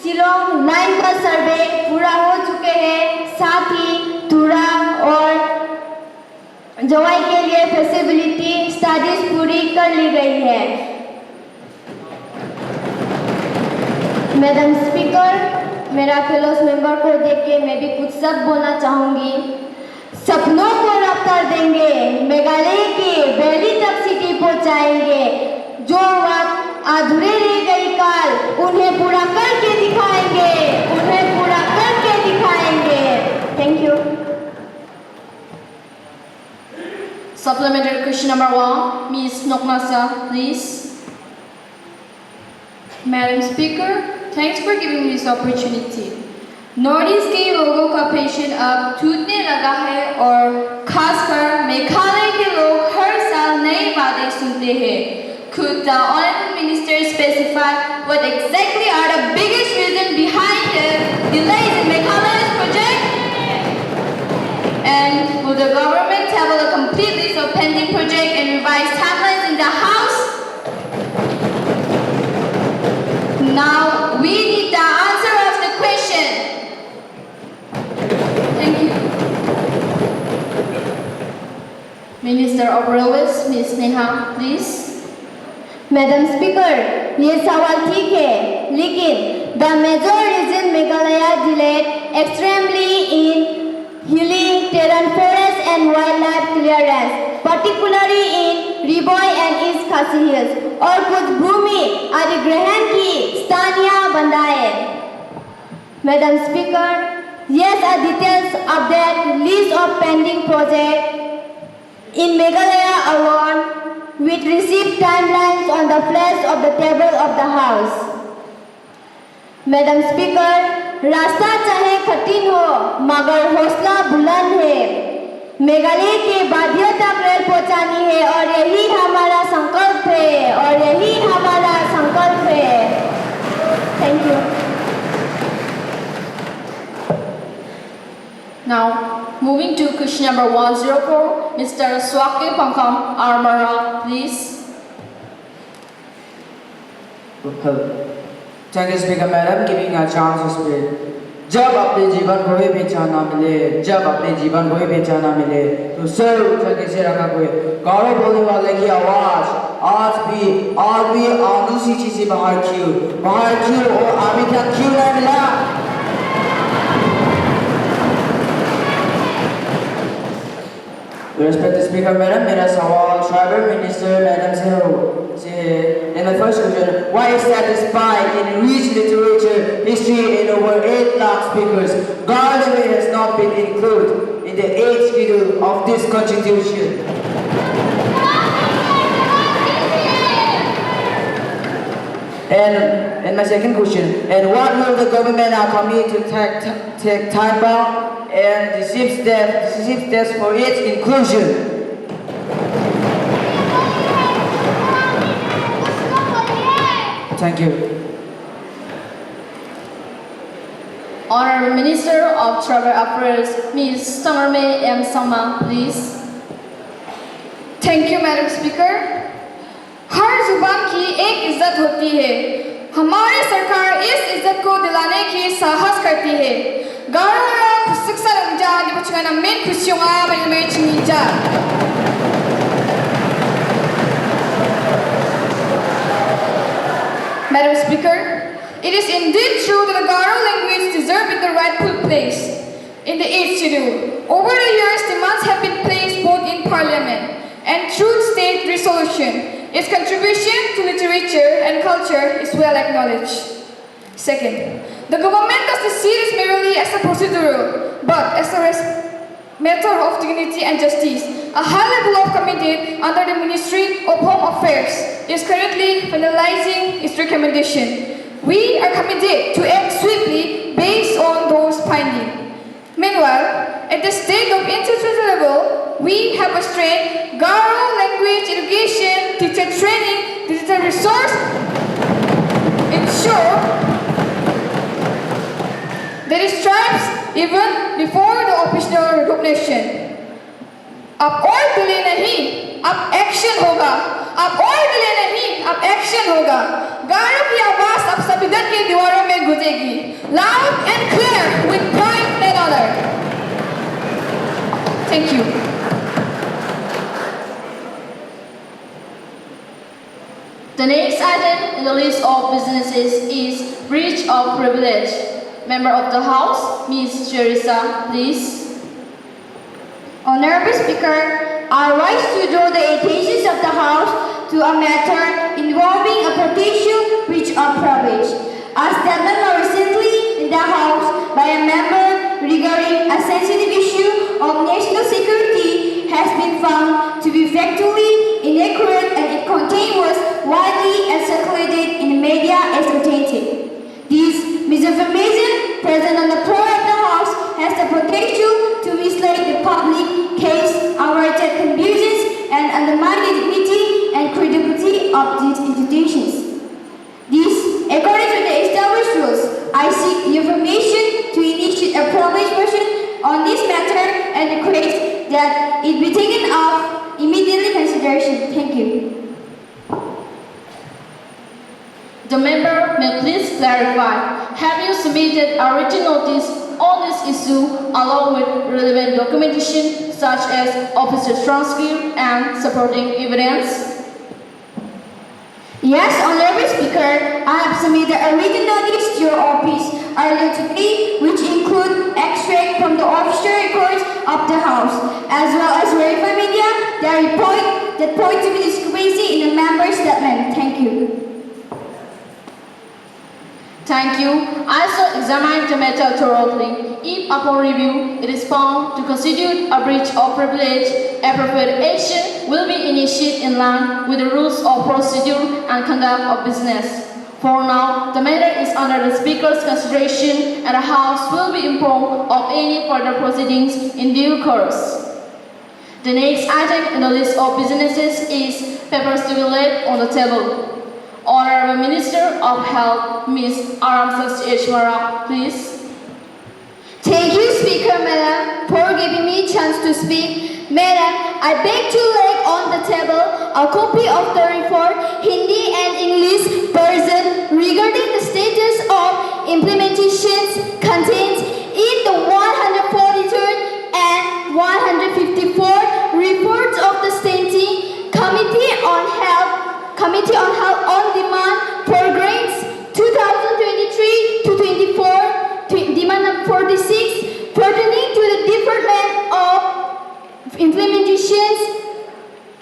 [SPEAKER 6] शिलोंग लाइन का सर्वे पूरा हो चुके हैं. साथ ही तुरा और जवाई के लिए फैसिलिटी स्टडीज पूरी कर ली गई है. मैडम स्पीकर, मेरा फेलोस मेंबर को देख के मैं भी कुछ शब्द बोलना चाहूंगी. सपनों को रफ्तार देंगे, मेघालय की वैली तक सिटी पहुंचाएंगे. जो वक्त अधूरे रह गई काल, उन्हें पूरा करके दिखाएंगे, उन्हें पूरा करके दिखाएंगे. Thank you.
[SPEAKER 18] Supplementary question number 1, Ms. Nokmasa, please.
[SPEAKER 17] Madam Speaker, thanks for giving me this opportunity. North east के लोगों का पेशेंट अब टूटने लगा है और खासकर मेघालय के लोग हर साल नए वादे सुनते हैं. Could the Honorable Minister specify what exactly are the biggest reasons behind the delays in Meghalaya's project? And will the government table a complete list of pending projects and revised timelines in the House? Now we need the answer of the question. Thank you.
[SPEAKER 18] Minister of Railways, Ms. Neha, please.
[SPEAKER 6] Madam speaker, ये सवाल ठीक है, लेकिन the major reason Meghalaya delayed extremely in hilly terrain forest and wildlife clearance, particularly in Riboy and East Khasi Hills, और कुछ भूमि अधिग्रहण की स्थानीय बंदाएं. Madam speaker, yes, a details update list of pending projects in Meghalaya alone with received timelines on the flash of the table of the House. Madam speaker, रास्ता चाहे कठिन हो मगर हौसला बुलंद है. मेघालय के बाधियों तक रेल पहुंचानी है और यही हमारा संकल्प है, और यही हमारा संकल्प है. Thank you.
[SPEAKER 18] Now, moving to question number 104, Mr. Swake Pangkam Armara, please.
[SPEAKER 19] Thank you, Speaker Madam, giving a chance to speak.
[SPEAKER 8] जब अपने जीवन को ही पहचाना मिले, जब अपने जीवन को ही पहचाना मिले, तो सर उठा कैसे रखा कोई गारो बोलने वाले की आवाज आज भी आंधू सी चीजें बाहर क्यों और अभी तक क्यों नहीं मिला? Respected Speaker, Madam, मेरा सवाल Tribal Minister Madam से है. In the first question, why is that despite in rich literature, history and over 8 lakh speakers, Garo language has not been included in the 8th schedule of this constitution? And my second question, and what will the government commit to take time bound and decisive steps for its inclusion? Thank you.
[SPEAKER 18] Honorable Minister of Tribal Affairs, Ms. Sangarme M. Sangma, please.
[SPEAKER 16] Thank you, Madam Speaker. हर जुबान की एक इज्जत होती है. हमारी सरकार इस इज्जत को दिलाने की साहस करती है. गारो खुशिक्सा लंजा दिबुचुना मेन खुशियोंगा में चिंजा. Madam Speaker, it is indeed true that the Garo language deserves the rightful place in the 8th schedule. Over the years, demands have been placed both in Parliament and through state resolution. Its contribution to literature and culture is well acknowledged. Second, the government does not see this merely as a procedural, but as a matter of dignity and justice. A high level of committee under the Ministry of Home Affairs is currently finalizing its recommendation. We are committed to act swiftly based on those findings. Meanwhile, at the state of institutional level, we have a strength, Garo language education, teacher training, digital resource, ensure that it strives even before the official recognition. अब और delay नहीं, अब action होगा. अब और delay नहीं, अब action होगा. गारो की आवाज अब संविधान की दीवारों में गूंजेगी. Loud and clear with pride and honor. Thank you.
[SPEAKER 18] The next item in the list of businesses is breach of privilege. Member of the House, Ms. Jerisa, please.
[SPEAKER 13] Honorable Speaker, I rise to draw the attention of the House to a matter involving a potential breach of privilege. A statement more recently in the House by a member regarding a sensitive issue of national security has been found to be factually inaccurate and it contained was widely and circulated in the media as authentic. This misinformation present on the floor of the House has the potential to mislead the public, cause unwarranted confusions, and undermine the dignity and credibility of these institutions. This, according to the established rules, I seek the information to initiate a privilege motion on this matter and request that it be taken off immediately consideration. Thank you.
[SPEAKER 18] The member may please clarify, have you submitted a written notice on this issue along with relevant documentation such as officer transcript and supporting evidence?
[SPEAKER 13] Yes, Honorable Speaker, I have submitted a written notice to your office earlier today which include extract from the official records of the House as well as verified media that point to the discrepancy in the member's statement. Thank you.
[SPEAKER 18] Thank you. I shall examine the matter thoroughly. If upon review it is found to constitute a breach of privilege, appropriate action will be initiated in line with the rules of procedure and conduct of business. For now, the matter is under the Speaker's consideration and the House will be informed of any further proceedings in due course. The next item in the list of businesses is papers to be laid on the table. Honorable Minister of Health, Ms. Aramsas Eshwara, please.
[SPEAKER 12] Thank you, Speaker Madam, for giving me a chance to speak. Madam, I beg to lay on the table a copy of the report, Hindi and English version, regarding the status of
[SPEAKER 10] implementations contained in the 143rd and 154th reports of the Standing Committee on Health on Demand for Grants 2023 to 24, demand number 46, pertaining to the Department of Implementations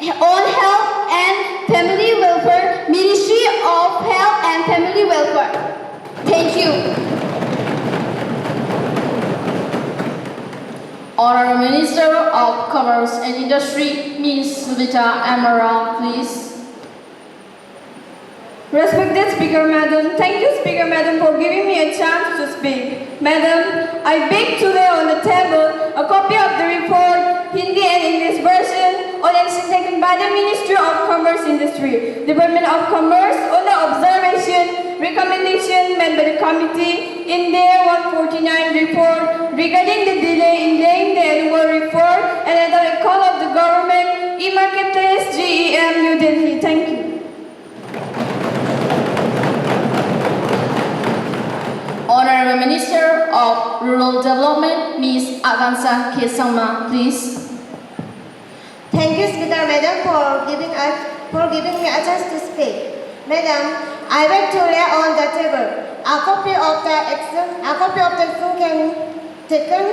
[SPEAKER 10] on Health and Family Welfare, Ministry of Health and Family Welfare. Thank you.
[SPEAKER 18] Honorable Minister of Commerce and Industry, Ms. Sudita Amara, please.
[SPEAKER 16] Respected Speaker Madam, thank you Speaker Madam for giving me a chance to speak. Madam, I beg to lay on the table a copy of the report, Hindi and English version, on action taken by the Ministry of Commerce Industry, Department of Commerce on the observation, recommendation made by the committee in their 149 report regarding the delay in laying the annual report and at the call of the government, E-Marketplace GEM New Delhi. Thank you.
[SPEAKER 18] Honorable Minister of Rural Development, Ms. Agansa Kesama, please.
[SPEAKER 19] Thank you, Speaker Madam, for giving me a chance to speak. Madam, I beg to lay on the table a copy of the taken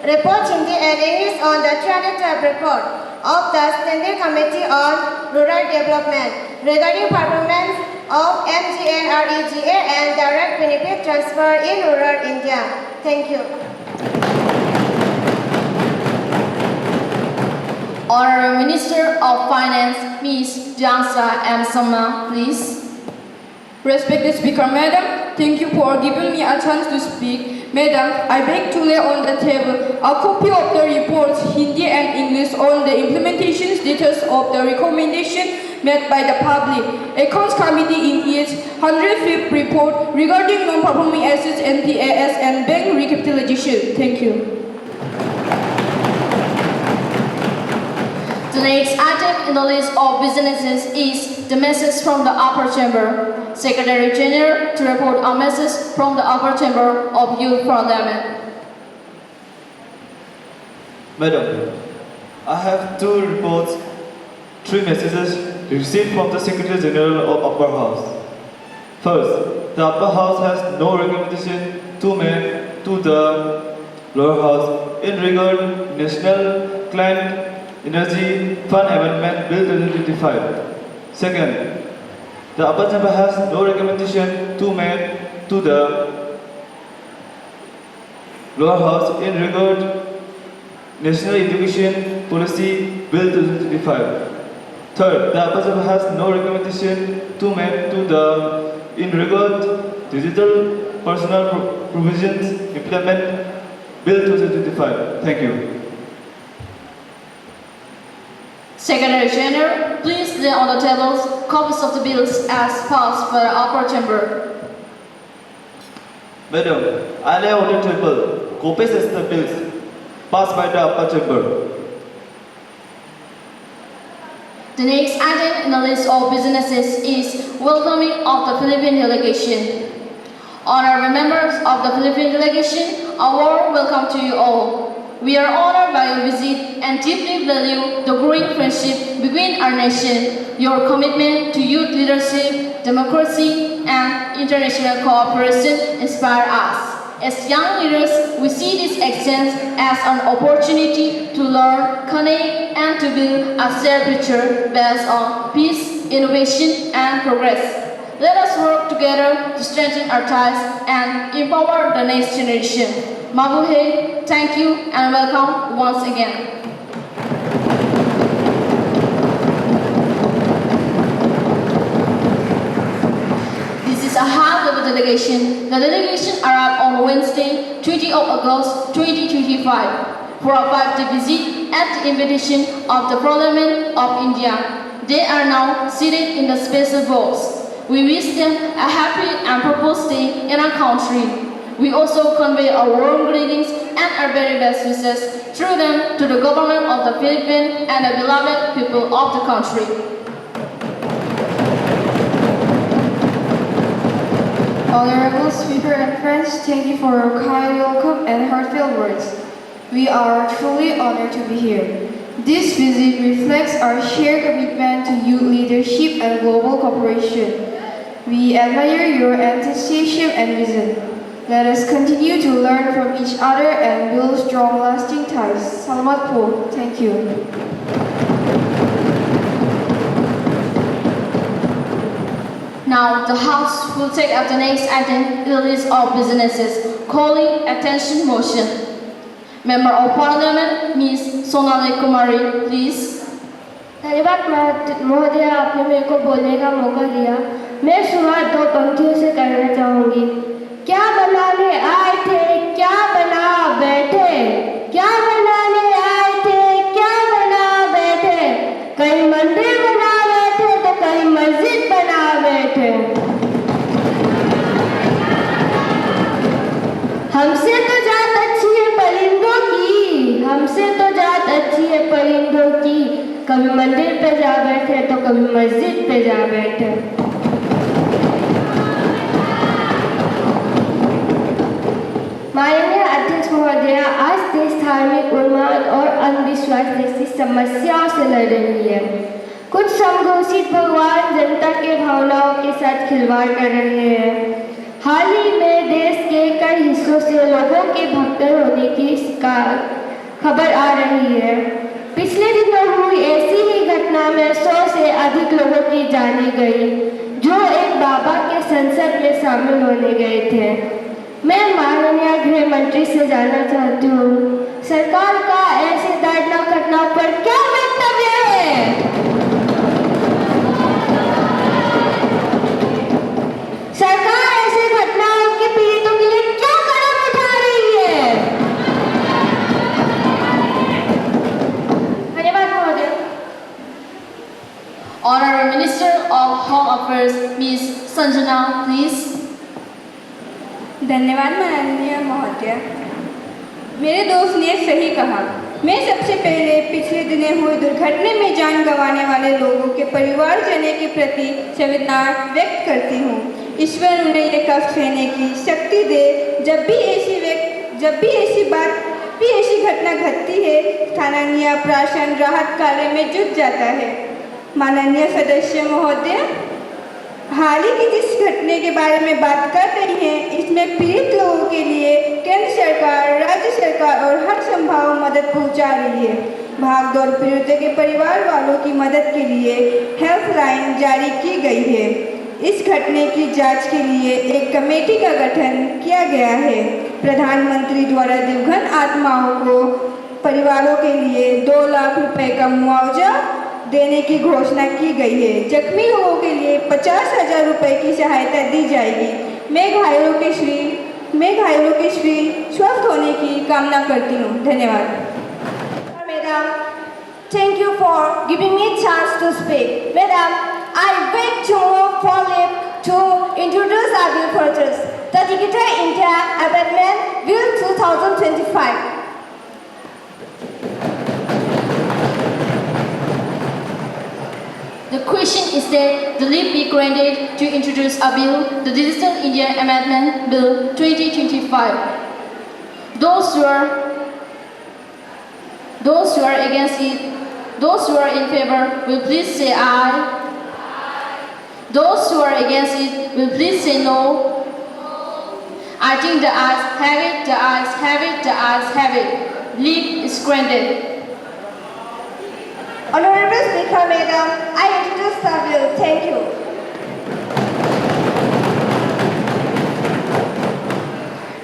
[SPEAKER 19] report Hindi and English on the 2012 report of the Standing Committee on Rural Development regarding performance of MGNREGA and direct benefit transfer in rural India. Thank you.
[SPEAKER 18] Honorable Minister of Finance, Ms. Jangsa M. Sama, please.
[SPEAKER 17] Respected Speaker Madam, thank you for giving me a chance to speak. Madam, I beg to lay on the table a copy of the reports, Hindi and English, on the implementation status of the recommendation made by the Public Accounts Committee in its 105th report regarding non-performing assets, NPAs, and bank recapitalization. Thank you.
[SPEAKER 18] The next item in the list of businesses is the message from the upper chamber. Secretary General to report a message from the upper chamber of Youth Parliament.
[SPEAKER 7] Madam, I have two reports, three messages received from the Secretary General of Upper House. First, the Upper House has no recommendation to make to the Lower House in regard National Clean Energy Fund Amendment Bill 2025. Second, the Upper Chamber has no recommendation to make to the Lower House in regard National Education Policy Bill 2025. Third, the Upper Chamber has no recommendation to make to the in regard Digital Personal Provisions Implement Bill 2025. Thank you.
[SPEAKER 18] Secretary General, please lay on the tables copies of the bills as passed by the upper chamber.
[SPEAKER 7] Madam, I lay on the table copies of the bills passed by the upper chamber.
[SPEAKER 18] The next item in the list of businesses is welcoming of the Philippine delegation. Honorable members of the Philippine delegation, a warm welcome to you all. We are honored by your visit and deeply value the growing friendship between our nation. Your commitment to youth leadership, democracy, and international cooperation inspire us. As young leaders, we see this exchange as an opportunity to learn, connect, and to build a shared future based on peace, innovation, and progress. Let us work together to strengthen our ties and empower the next generation. Mabuhay, thank you, and welcome once again. This is a high-level delegation. The delegation arrived on Wednesday, 20 of August 2025 for a 5-day visit at the invitation of the Parliament of India. They are now seated in the special box. We wish them a happy and purposeful stay in our country. We also convey our warm greetings and our very best wishes through them to the government of the Philippines and the beloved people of the country.
[SPEAKER 6] Honorable Speaker and friends, thank you for your kind welcome and heartfelt words. We are truly honored to be here. This visit reflects our shared commitment to youth leadership and global cooperation. We admire your enthusiasm and vision. Let us continue to learn from each other and build strong, lasting ties. Salamat po. Thank you.
[SPEAKER 18] Now, the House will take up the next item in the list of businesses, calling attention motion. Member of Parliament, Ms. Sonali Kumari, please.
[SPEAKER 6] धन्यवाद महोदय, आपने मेरे को बोलने का मौका दिया। मैं शुरुआत दो पंक्तियों से करना चाहूँगी। क्या बनाने आए थे, क्या बना बैठे, क्या बनाने आए थे, क्या बना बैठे, कहीं मंदिर बना बैठे तो कहीं मस्जिद बना बैठे। हमसे तो जात अच्छी है परिंदों की, हमसे तो जात अच्छी है परिंदों की, कभी मंदिर पे जा बैठे तो कभी मस्जिद पे जा बैठे। माननीय अध्यक्ष महोदय, आज देश धार्मिक उन्माद और अंधविश्वास जैसी समस्याओं से लड़ रही है। कुछ संघोषित भगवान जनता के भावनाओं के साथ खिलवाड़ कर रहे हैं। हाल ही में देश के कई हिस्सों से लोगों के भगदड़ होने की खबर आ रही है। पिछले दिनों हुई ऐसी ही घटना में 100 से अधिक लोगों की जाने गई, जो एक बाबा के संसद में शामिल होने गए थे। मैं माननीय गृह मंत्री से जानना चाहती हूँ, सरकार का ऐसे दर्दनाक घटनाओं पर क्या वक्तव्य है? सरकार ऐसे घटनाओं के पीड़ितों के लिए क्या कदम उठा रही है? धन्यवाद महोदय।
[SPEAKER 18] Honorable Minister of Home Affairs, Ms. Sanjana, please.
[SPEAKER 17] धन्यवाद माननीय महोदय। मेरे दोस्त ने सही कहा। मैं सबसे पहले पिछले दिनों हुए दुर्घटना में जान गंवाने वाले लोगों के परिवारजनों के प्रति संवेदना व्यक्त करती हूँ। ईश्वर उन्हें ये कष्ट सहने की शक्ति दे। जब भी ऐसी घटना घटती है, स्थानीय प्रशासन राहत कार्य में जुट जाता है। माननीय सदस्य महोदय, हाल ही की जिस घटने के बारे में बात कर रही हैं, इसमें पीड़ित लोगों के लिए केंद्र सरकार, राज्य सरकार और हर संभव मदद पहुंचा रही है। भागदौड़ पीड़ितों के परिवार वालों की मदद के लिए हेल्पलाइन जारी की गई है। इस घटने की जांच के लिए एक कमेटी का गठन किया गया है। प्रधानमंत्री द्वारा दिवंगत आत्माओं को परिवारों के लिए 2 लाख रुपए का मुआवजा देने की घोषणा की गई है। जख्मी लोगों के लिए 50,000 रुपए की सहायता दी जाएगी। मैं घायलों के स्वस्थ होने की कामना करती हूँ। धन्यवाद।
[SPEAKER 19] Madam, thank you for giving me chance to speak. Madam, I beg to move for leave to introduce our bill purchase, the Digital India Amendment Bill 2025.
[SPEAKER 18] The question is that the leave be granted to introduce a bill, the Digital India Amendment Bill 2025. Those who are against it, those who are in favor will please say aye. Those who are against it will please say no. I think the ayes have it, the ayes have it, the ayes have it. Leave is granted.
[SPEAKER 19] Honorable Speaker, Madam, I introduce the bill. Thank you.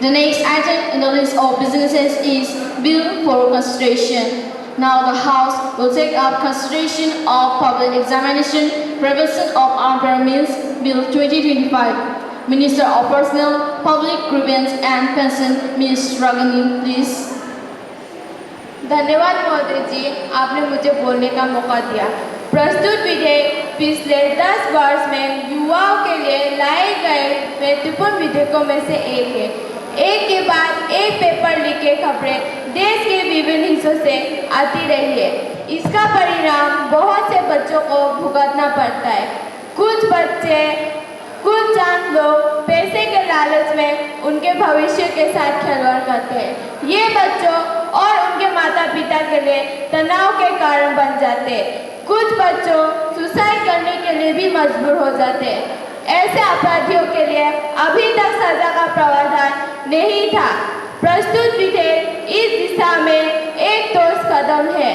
[SPEAKER 18] The next item in the list of businesses is Bill for consideration. Now the House will take up consideration of Public Examination, Prevention of Armed Meals, Bill 2025. Minister of Personnel, Public Grievance and Pension, Ms. Ragini, please.
[SPEAKER 6] धन्यवाद महोदय जी, आपने मुझे बोलने का मौका दिया। प्रस्तुत विधेयक पिछले 10 वर्ष में युवाओं के लिए लाए गए महत्वपूर्ण विधेयकों में से एक है। एक के बाद एक पेपर लीक खबरें देश के विभिन्न हिस्सों से आती रही है। इसका परिणाम बहुत से बच्चों को भुगतना पड़ता है। कुछ
[SPEAKER 17] कुछ चांद लोग पैसे के लालच में उनके भविष्य के साथ खिलवाड़ करते हैं। ये बच्चों और उनके माता पिता के लिए तनाव के कारण बन जाते हैं। कुछ बच्चों सुसाइड करने के लिए भी मजबूर हो जाते हैं। ऐसे अपराधियों के लिए अभी तक सजा का प्रावधान नहीं था। प्रस्तुत विधेयक इस दिशा में एक ठोस कदम है।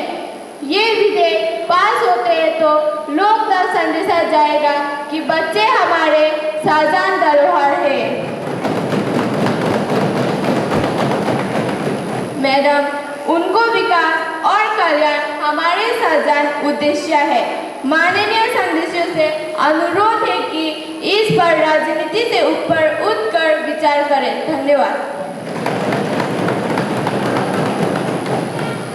[SPEAKER 17] ये विधेयक पास होते हैं तो लोग तक संदेशा जाएगा कि बच्चे हमारे साझा धरोहर है। मैडम, उनको विकास और कल्याण हमारे साझा उद्देश्य है। माननीय सदस्यों से अनुरोध है कि इस पर राजनीति से ऊपर उठकर विचार करें। धन्यवाद।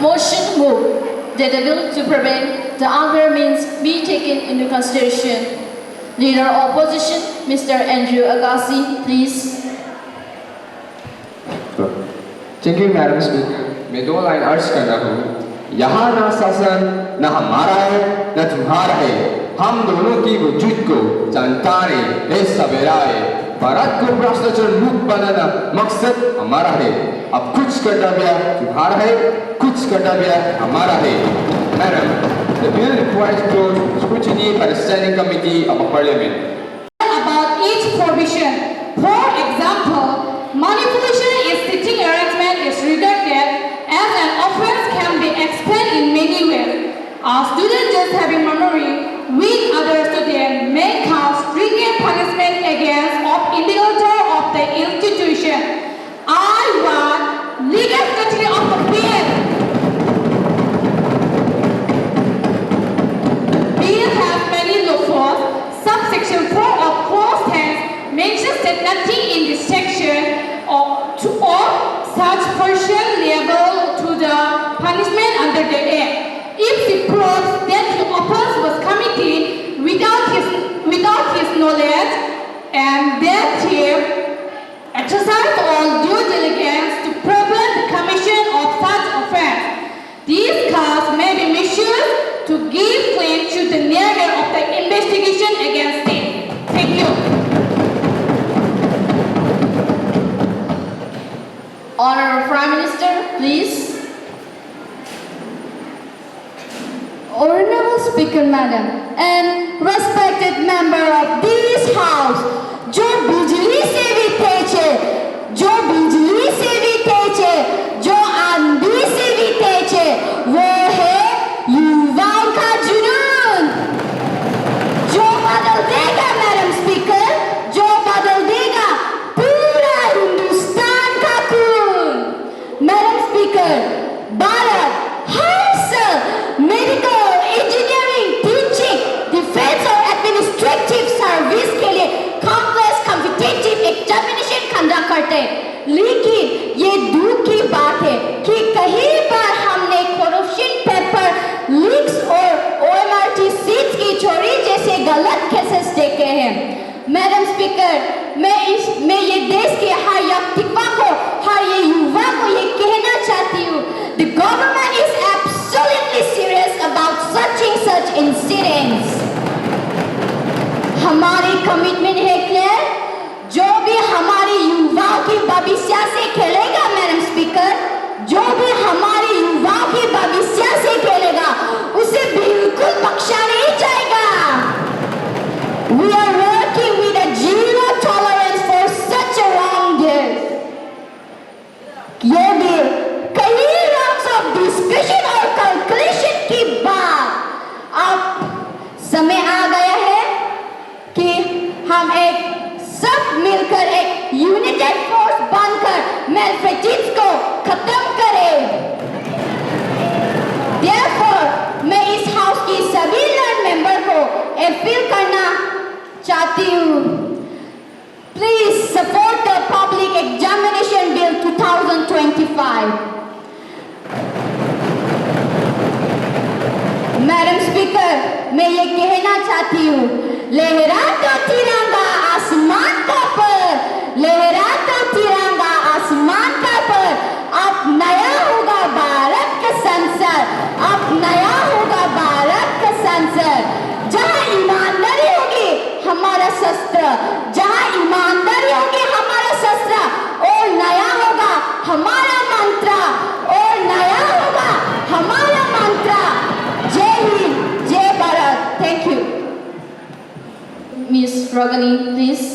[SPEAKER 18] Motion moved that the bill to prevent the other means be taken into consideration. Leader of Opposition, Mr. Andrew Agassi, please.
[SPEAKER 11] Thank you, Madam Speaker. मैं दो लाइन अर्ज कर रहा हूँ। यहाँ ना शासन न हमारा है न तुम्हारा है, हम दोनों की वजूद को जनता ने सवेरा है। भारत को भ्रष्टाचार मुक्त बनाना मकसद हमारा है। अब कुछ कर्तव्य तुम्हारा है, कुछ कर्तव्य हमारा है। Madam, the bill requires close scrutiny by the Standing Committee of Parliament.
[SPEAKER 10] About each provision, for example, manipulation in seating arrangement is regarded as an offense can be explained in many ways. Our students just having memory with other students may cause stringent punishment against of individual of the institution. I want legal scrutiny of the bill. Bill has many loopholes. Subsection 4 of clause 10 mentions that nothing in this section of such person liable to the punishment under the Act. If he proves that the offense was committed without his knowledge and that he exercised all due diligence to prevent the commission of such offense, these counts may be misused to give claim to the narrator of the investigation against him. Thank you.
[SPEAKER 18] Honorable Prime Minister, please.
[SPEAKER 12] Honorable Speaker, Madam, and respected member of this House, जो बिजली से भी तेज है, जो बिजली से भी तेज है, जो आंधी से भी तेज है, वो है युवाओं का जुनून, जो बदल देगा, मैडम स्पीकर, जो बदल देगा पूरा हिंदुस्तान का खून। मैडम स्पीकर, भारत हर साल मेडिकल, इंजीनियरिंग, टीचिंग, डिफेंस और एडमिनिस्ट्रेटिव सर्विस के लिए कॉम्प्लेक्स कॉम्पिटिटिव एग्जामिनेशन कंडक्ट करते हैं। लेकिन ये दुख की बात है कि कई बार हमने करप्शन पेपर लीक्स और OMRT सीट्स की चोरी जैसे गलत केसेस देखे हैं। मैडम स्पीकर, मैं ये देश के हर व्यक्तित्व को, हर ये युवा को ये कहना चाहती हूँ, the government is absolutely serious about such incidents. हमारी कमिटमेंट है क्लियर, जो भी हमारे युवाओं की भविष्य से खेलेगा, मैडम स्पीकर, जो भी हमारे युवाओं की भविष्य से खेलेगा, उसे बिल्कुल बख्शा नहीं जाएगा। We are working with a zero tolerance for such a wrongdoers. ये भी कई rounds of discussion और calculation के बाद अब समय आ गया है कि हम सब मिलकर एक यूनाइटेड फोर्स बनकर मैलप्रैक्टिस को खत्म करें। Therefore, मैं इस हाउस की सभी लर्न मेंबर को अपील करना चाहती हूँ, please support the public examination bill 2025। Madam speaker, मैं ये कहना चाहती हूँ, लहरा तो तिरंगा आसमान का पर, लहरा तो तिरंगा आसमान का पर, अब नया होगा भारत का संसद, अब नया होगा भारत का संसद, जहाँ ईमानदारी होगी हमारा
[SPEAKER 10] शस्त्र, जहाँ ईमानदारी होगी हमारा शस्त्र, और नया होगा हमारा मंत्र, और नया होगा हमारा मंत्र। जय हिंद, जय Bharat. Thank you.
[SPEAKER 18] Miss Ragini, please.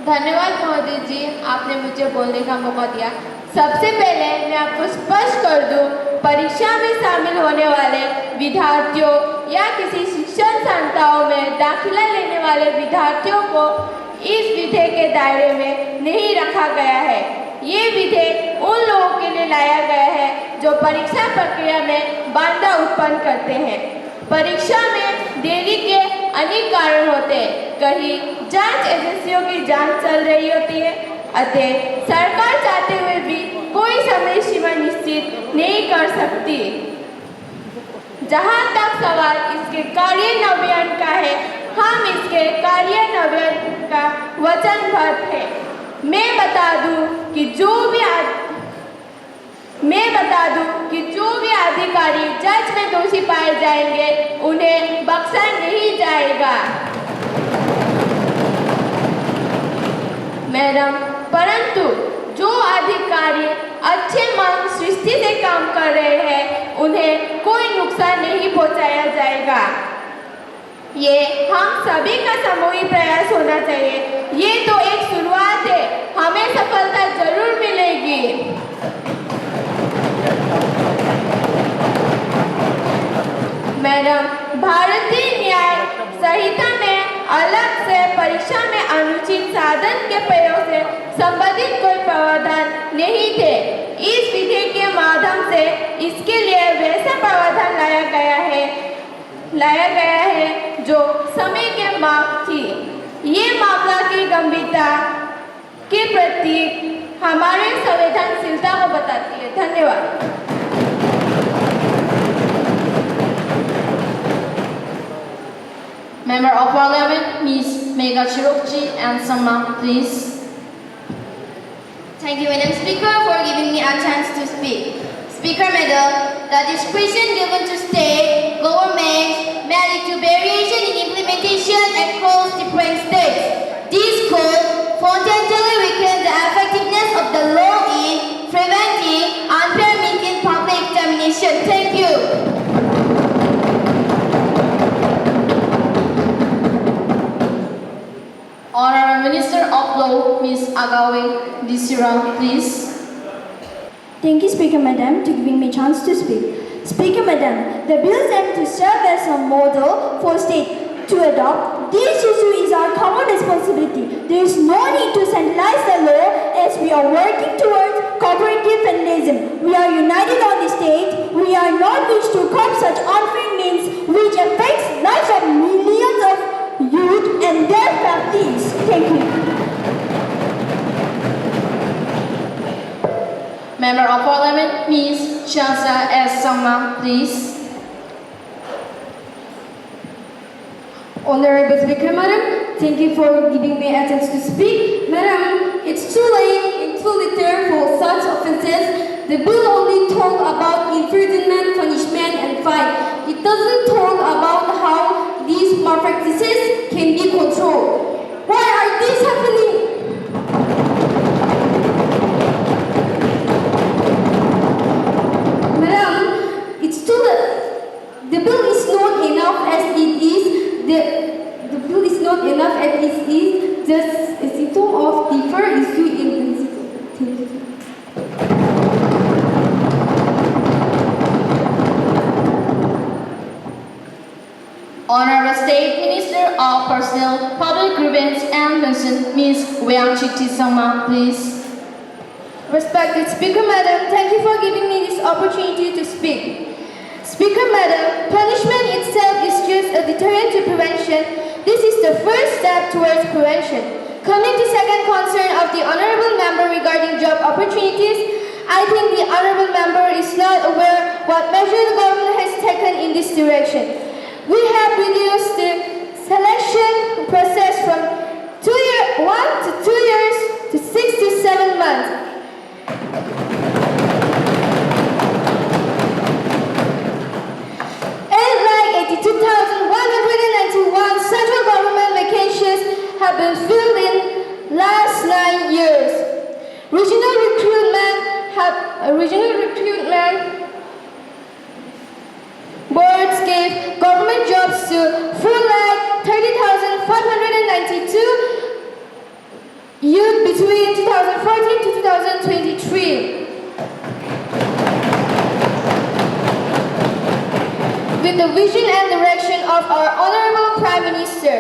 [SPEAKER 20] धन्यवाद महोदय जी, आपने मुझे बोलने का मौका दिया। सबसे पहले मैं आपको स्पष्ट कर दूं, परीक्षा में शामिल होने वाले विद्यार्थियों या किसी शिक्षण संस्थाओं में दाखिला लेने वाले विद्यार्थियों को इस विधेयक के दायरे में नहीं रखा गया है। ये विधेयक उन लोगों के लिए लाया गया है जो परीक्षा प्रक्रिया में बाधा उत्पन्न करते हैं। परीक्षा में देरी के अनेक कारण होते हैं। कहीं जांच एजेंसियों की जांच चल रही होती है, अतः सरकार चाहते हुए भी कोई समय सीमा निश्चित नहीं कर सकती। जहां तक सवाल इसके कार्यान्वयन का है, हम इसके कार्यान्वयन का वचनबद्ध है। मैं बता दूं कि जो भी अधिकारी जज में दोषी पाए जाएंगे, उन्हें बख्शा नहीं जाएगा। मैडम, परंतु जो अधिकारी अच्छे मन सृष्टि से काम कर रहे हैं, उन्हें कोई नुकसान नहीं पहुंचाया जाएगा। ये हम सभी का सामूहिक प्रयास होना चाहिए। ये तो एक शुरुआत है, हमें सफलता जरूर मिलेगी। मैडम, भारतीय न्याय संहिता में अलग से परीक्षा में अनुचित साधन के प्रयोग से संबंधित कोई प्रावधान नहीं थे। इस विधेयक के माध्यम से इसके लिए वैसा प्रावधान लाया गया है जो समय के मांग थी। ये मामला की गंभीरता के प्रति हमारे संवेदनशीलता को बताती है। धन्यवाद।
[SPEAKER 18] Member of Parliament, Ms. Megha Chirokji and Sama, please.
[SPEAKER 13] Thank you, Madam Speaker, for giving me a chance to speak. Speaker Madam, the discretion given to state governments may lead to variation in implementation across different states. This could potentially weaken the effectiveness of the law in preventing unfair means in public examination. Thank you.
[SPEAKER 18] Honorable Minister of Law, Ms. Agawe Desira, please.
[SPEAKER 12] Thank you, Speaker Madam, to giving me a chance to speak. Speaker Madam, the bills aim to serve as a model for state to adopt. This issue is our common responsibility. There is no need to centralize the law as we are working towards cooperative federalism. We are united on the state. We are not wish to curb such unfair means which affects lives of millions of youth and their families. Thank you.
[SPEAKER 18] Member of Parliament, Ms. Shansa S. Sama, please.
[SPEAKER 17] Honorable Speaker, Madam, thank you for giving me a chance to speak. Madam, it's too late and too little for such offences. The bill only talks about imprisonment, punishment, and fine. It doesn't talk about how these malpractices can be controlled. Why are these happening? Madam, it's too the bill is not enough as it is. The bill is not enough as it is just a symptom of deeper issue in
[SPEAKER 18] Honorable State Minister of Personnel, Public Grievance and Pension, Ms. Wayangchiti Sama, please.
[SPEAKER 20] Respected Speaker Madam, thank you for giving me this opportunity to speak. Speaker Madam, punishment itself is just a deterrent to prevention. This is the first step towards prevention. Coming to second concern of the Honorable Member regarding job opportunities, I think the Honorable Member is not aware what measures the government has taken in this direction. We have reduced the selection process from 1 to 2 years to 6 to 7 months. And like 82,191 central government vacancies
[SPEAKER 10] gave government jobs to 4,30,592 youth between 2014 to 2023. With the vision and direction of our Honorable Prime Minister,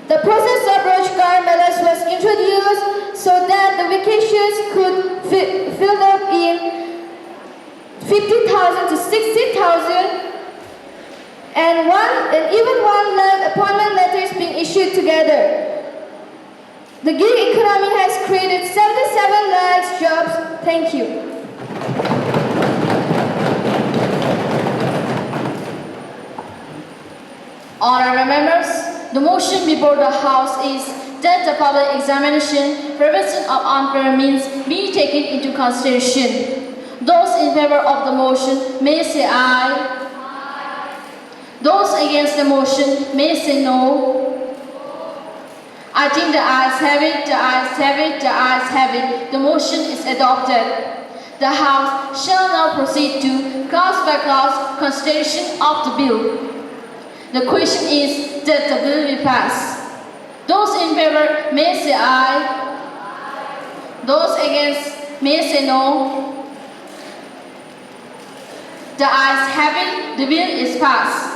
[SPEAKER 10] the process of Rojgar Melas was introduced so that the vacations could fill up in 50,000 to 60,000 and even 1 lakh appointment letters being issued together. The gig economy has created 77 lakh jobs. Thank you.
[SPEAKER 18] Honorable members, the motion before the House is that the public examination prevention of unfair means be taken into consideration. Those in favor of the motion may say aye. Those against the motion may say no. I think the ayes have it, the ayes have it, the ayes have it. The motion is adopted. The House shall now proceed to clause by clause consideration of the bill. The question is that the bill be passed. Those in favor may say aye. Those against may say no. The ayes have it, the bill is passed.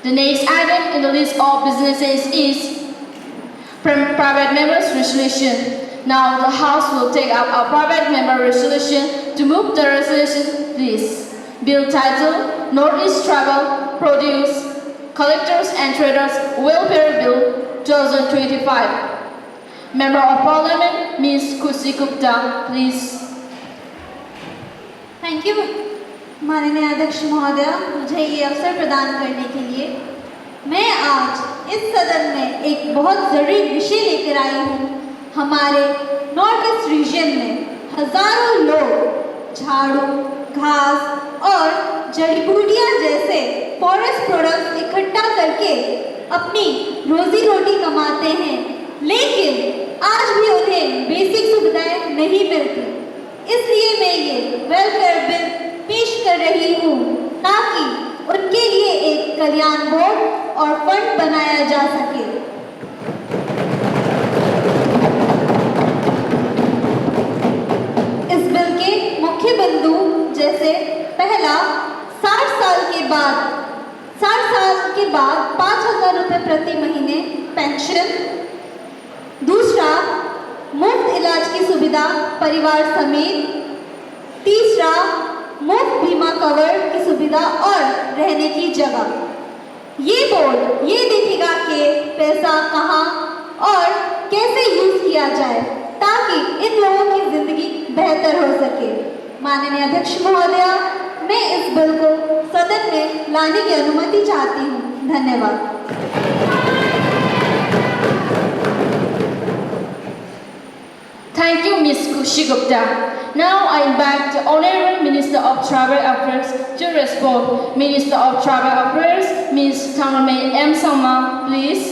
[SPEAKER 18] The next item in the list of businesses is private members' resolution. Now the House will take up a private member resolution. To move the resolution, please. Bill title, Northeast Tribal Produce Collectors and Traders Welfare Bill 2025. Member of Parliament, Ms. Kushi Gupta, please.
[SPEAKER 21] Thank you माननीय अध्यक्ष महोदय, मुझे ये अवसर प्रदान करने के लिए। मैं आज इस सदन में एक बहुत ज़रूरी विषय लेकर आई हूँ। हमारे नॉर्थ ईस्ट रीजन में हज़ारों लोग झाड़ू, घास और जड़ी बूटियाँ जैसे फॉरेस्ट प्रोडक्ट्स इकट्ठा करके अपनी रोजी रोटी कमाते हैं, लेकिन आज भी उन्हें बेसिक सुविधाएं नहीं मिलती। इसलिए मैं ये वेलफेयर बिल पेश कर रही हूँ ताकि उनके लिए एक कल्याण बोर्ड और फंड बनाया जा सके। इस बिल के मुख्य बिंदु जैसे पहला 60 साल के बाद 5,000 रुपये प्रति महीने पेंशन। दूसरा, मुफ्त इलाज की सुविधा परिवार समेत। तीसरा, मुफ्त बीमा कवर की सुविधा और रहने की जगह। ये बोर्ड ये देखेगा कि पैसा कहाँ और कैसे यूज किया जाए ताकि इन लोगों की जिंदगी बेहतर हो सके। माननीय अध्यक्ष महोदया, मैं इस बिल को सदन में लाने की अनुमति चाहती हूँ। धन्यवाद।
[SPEAKER 18] Thank you, Ms. Kushi Gupta. Now I invite the Honorable Minister of Tribal Affairs to respond. Minister of Tribal Affairs, Ms. Tangramay M. Sangma, please.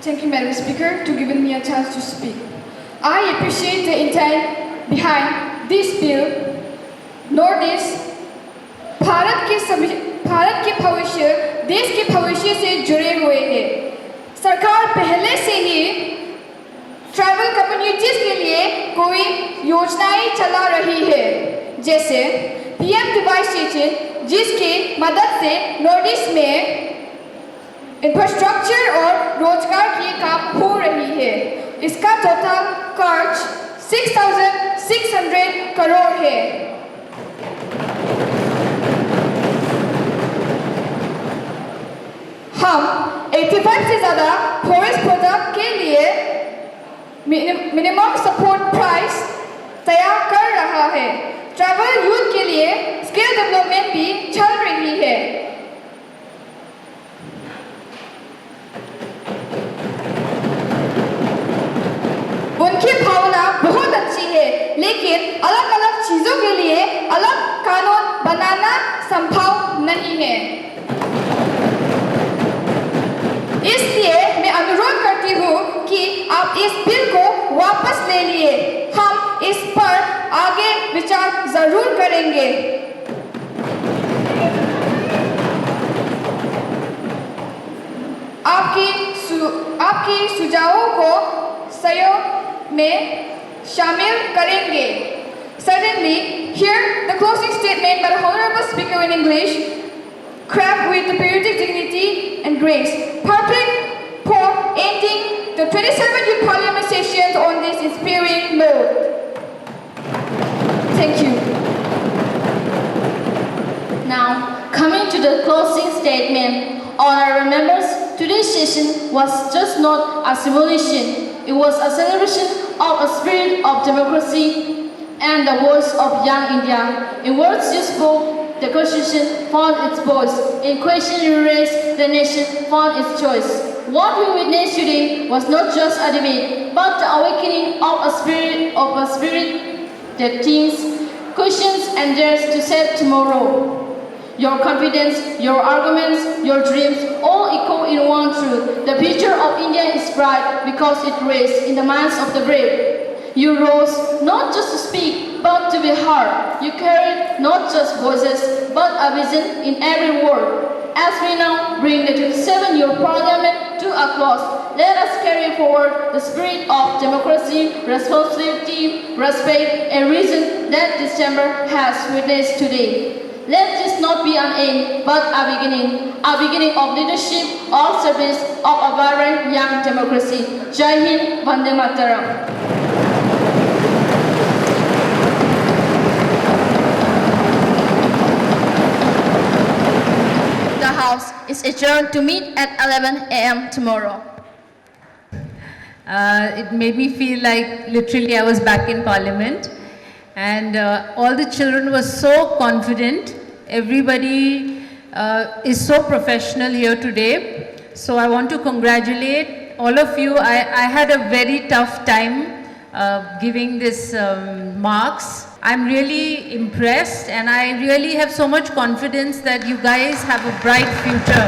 [SPEAKER 22] Thank you, Madam Speaker, to giving me a chance to speak. I appreciate the intent behind this bill. Northeast Bharat के भविष्य, देश के भविष्य से जुड़े हुए हैं। सरकार पहले से ही ट्राइबल कम्युनिटीज के लिए कोई योजनाएं चला रही है, जैसे पीएम डिवाइस स्टेशन, जिसकी मदद से नॉर्थ ईस्ट में इंफ्रास्ट्रक्चर और रोजगार की काम हो रही है। इसका टोटल खर्च 6,600 करोड़ है। हम 85 से ज़्यादा फॉरेस्ट प्रोडक्ट के लिए मिनिमम सपोर्ट प्राइस तैयार कर रहा है। ट्राइबल यूथ के लिए स्किल डेवलपमेंट भी चल रही है। उनकी भावना बहुत अच्छी है, लेकिन अलग अलग चीजों के लिए अलग कानून बनाना संभव नहीं है। इसलिए मैं अनुरोध करती हूँ कि आप इस बिल को वापस ले लिए। हम इस पर आगे विचार जरूर करेंगे। आपके सुझावों को सहयोग में शामिल करेंगे. Suddenly, here the closing statement by the Honorable Speaker in English, craft with the periodic dignity and grace. Public poem ending the 27th Youth Parliament sessions on this inspiring note. Thank you.
[SPEAKER 18] Now, coming to the closing statement, honorable members, today's session was just not a simulation. It was a celebration of a spirit of democracy and the voice of young India. In words you spoke, the Constitution found its voice. In question you raised, the nation found its choice. What we witnessed today was not just a debate, but the awakening of a spirit that thinks, questions, and dares to set tomorrow. Your confidence, your arguments, your dreams all echo in one truth. The future of India is bright because it rests in the minds of the brave. You rose not just to speak, but to be heard. You carried not just voices, but a vision in every word. As we now bring the 27th Youth Parliament to a close, let us carry forward the spirit of democracy, responsibility, respect, and reason that this chamber has witnessed today. Let this not be an end, but a beginning of leadership, of service, of a vibrant young democracy. Jai Hind, Vande Mataram. The House is adjourned to meet at 11 a.m. tomorrow.
[SPEAKER 5] It made me feel like literally I was back in Parliament. And all the children were so confident. Everybody is so professional here today. So I want to congratulate all of you. I had a very tough time giving this marks. I'm really impressed and I really have so much confidence that you guys have a bright future.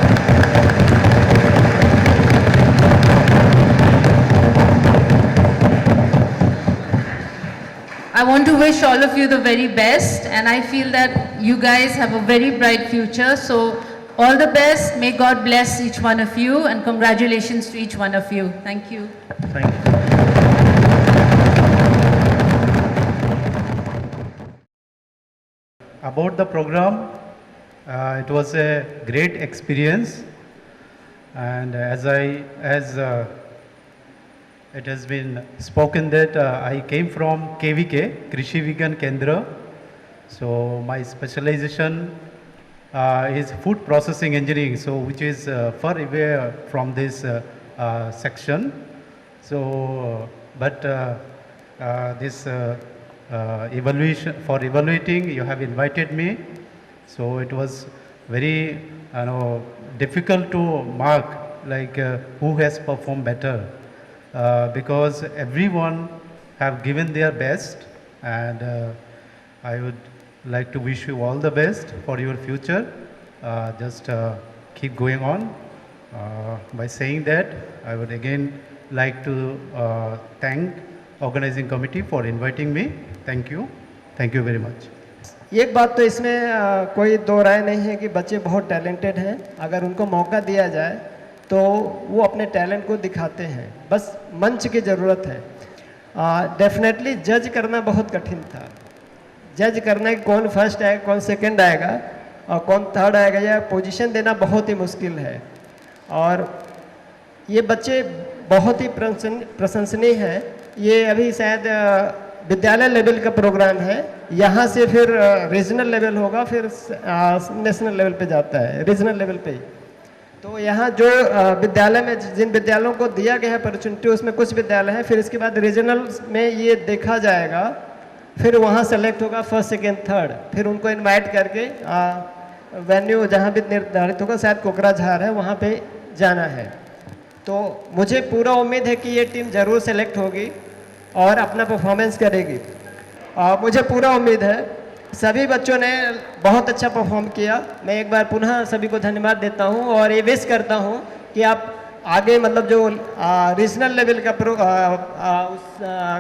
[SPEAKER 5] I want to wish all of you the very best and I feel that you guys have a very bright future. So all the best. May God bless each one of you and congratulations to each one of you. Thank you.
[SPEAKER 3] Thank you.
[SPEAKER 1] About the program, it was a great experience and as it has been spoken that I came from KVK, Krishi Vigyan Kendra. So my specialization is food processing engineering, so which is far away from this section. So, but this evaluating, you have invited me. So it was very difficult to mark like who has performed better. Because everyone have given their best and I would like to wish you all the best for your future. Just keep going on. By saying that, I would again like to thank organizing committee for inviting me. Thank you. Thank you very much.
[SPEAKER 2] एक बात तो इसमें कोई दो राय नहीं है कि बच्चे बहुत टैलेंटेड हैं. अगर उनको मौका दिया जाए तो वो अपने टैलेंट को दिखाते हैं, बस मंच की ज़रूरत है. डेफिनेटली जज करना बहुत कठिन था. जज करना कि कौन फर्स्ट आएगा, कौन सेकंड आएगा और कौन थर्ड आएगा, या पोजीशन देना बहुत ही मुश्किल है. और ये बच्चे बहुत ही प्रशंसनीय हैं. ये अभी शायद विद्यालय लेवल का प्रोग्राम है, यहाँ से फिर रीजनल लेवल होगा, फिर नेशनल लेवल पे जाता है, रीजनल लेवल पे. तो यहाँ जो विद्यालय में जिन विद्यालयों को दिया गया है अपॉर्चुनिटी, उसमें कुछ विद्यालय हैं, फिर इसके बाद रीजनल में ये देखा जाएगा, फिर वहाँ सेलेक्ट होगा फर्स्ट सेकेंड थर्ड, फिर उनको इनवाइट करके वेन्यू जहाँ भी निर्धारित होगा, शायद कोकराझार है, वहाँ पे जाना है. तो मुझे पूरा उम्मीद है कि ये टीम ज़रूर सेलेक्ट होगी और अपना परफॉर्मेंस करेगी. मुझे पूरा उम्मीद है. सभी बच्चों ने बहुत अच्छा परफॉर्म किया. मैं एक बार पुनः सभी को धन्यवाद देता हूं और ये विश करता हूं कि आप आगे मतलब जो रीजनल लेवल का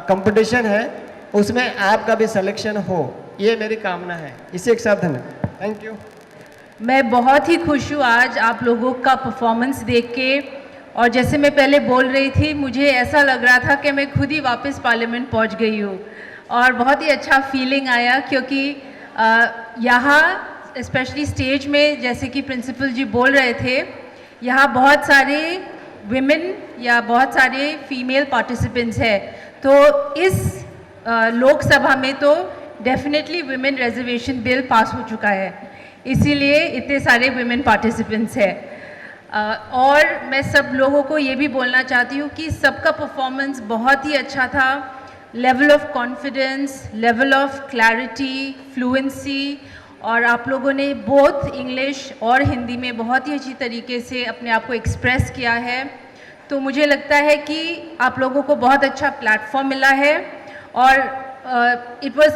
[SPEAKER 2] कंपटीशन है उसमें आपका भी सिलेक्शन हो, ये मेरी कामना है. इसी के साथ धन्यवाद. Thank you.
[SPEAKER 5] मैं बहुत ही खुश हूँ आज आप लोगों का परफॉर्मेंस देख के और जैसे मैं पहले बोल रही थी, मुझे ऐसा लग रहा था कि मैं खुद ही वापस पार्लियामेंट पहुंच गई हूँ और बहुत ही अच्छा फीलिंग आया, क्योंकि यहाँ स्पेशली स्टेज में जैसे कि प्रिंसिपल जी बोल रहे थे, यहाँ बहुत सारे विमेन या बहुत सारे फीमेल पार्टिसिपेंट्स हैं। तो इस लोकसभा में तो definitely women reservation bill pass हो चुका है, इसीलिए इतने सारे विमेन पार्टिसिपेंट्स हैं। और मैं सब लोगों को ये भी बोलना चाहती हूँ कि सबका परफॉर्मेंस बहुत ही अच्छा था। Level of confidence, level of clarity, fluency, और आप लोगों ने बोथ इंग्लिश और हिंदी में बहुत ही अच्छी तरीके से अपने आप को एक्सप्रेस किया है। तो मुझे लगता है कि आप लोगों को बहुत अच्छा प्लेटफॉर्म मिला है। और it was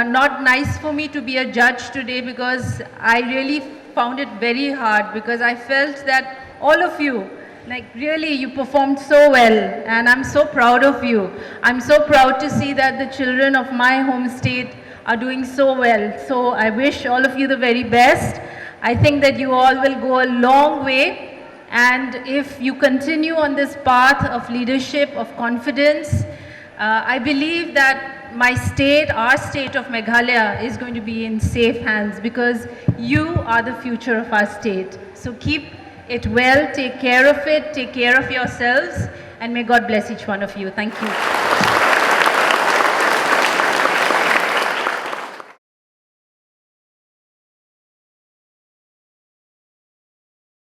[SPEAKER 5] not nice for me to be a judge today, because I really found it very hard, because I felt that all of you, like really you performed so well, and I'm so proud of you. I'm so proud to see that the children of my home state are doing so well. So I wish all of you the very best. I think that you all will go a long way, and if you continue on this path of leadership, of confidence, I believe that my state, our state of Meghalaya, is going to be in safe hands, because you are the future of our state. So keep it well, take care of it, take care of yourselves, and may God bless each one of you. Thank you.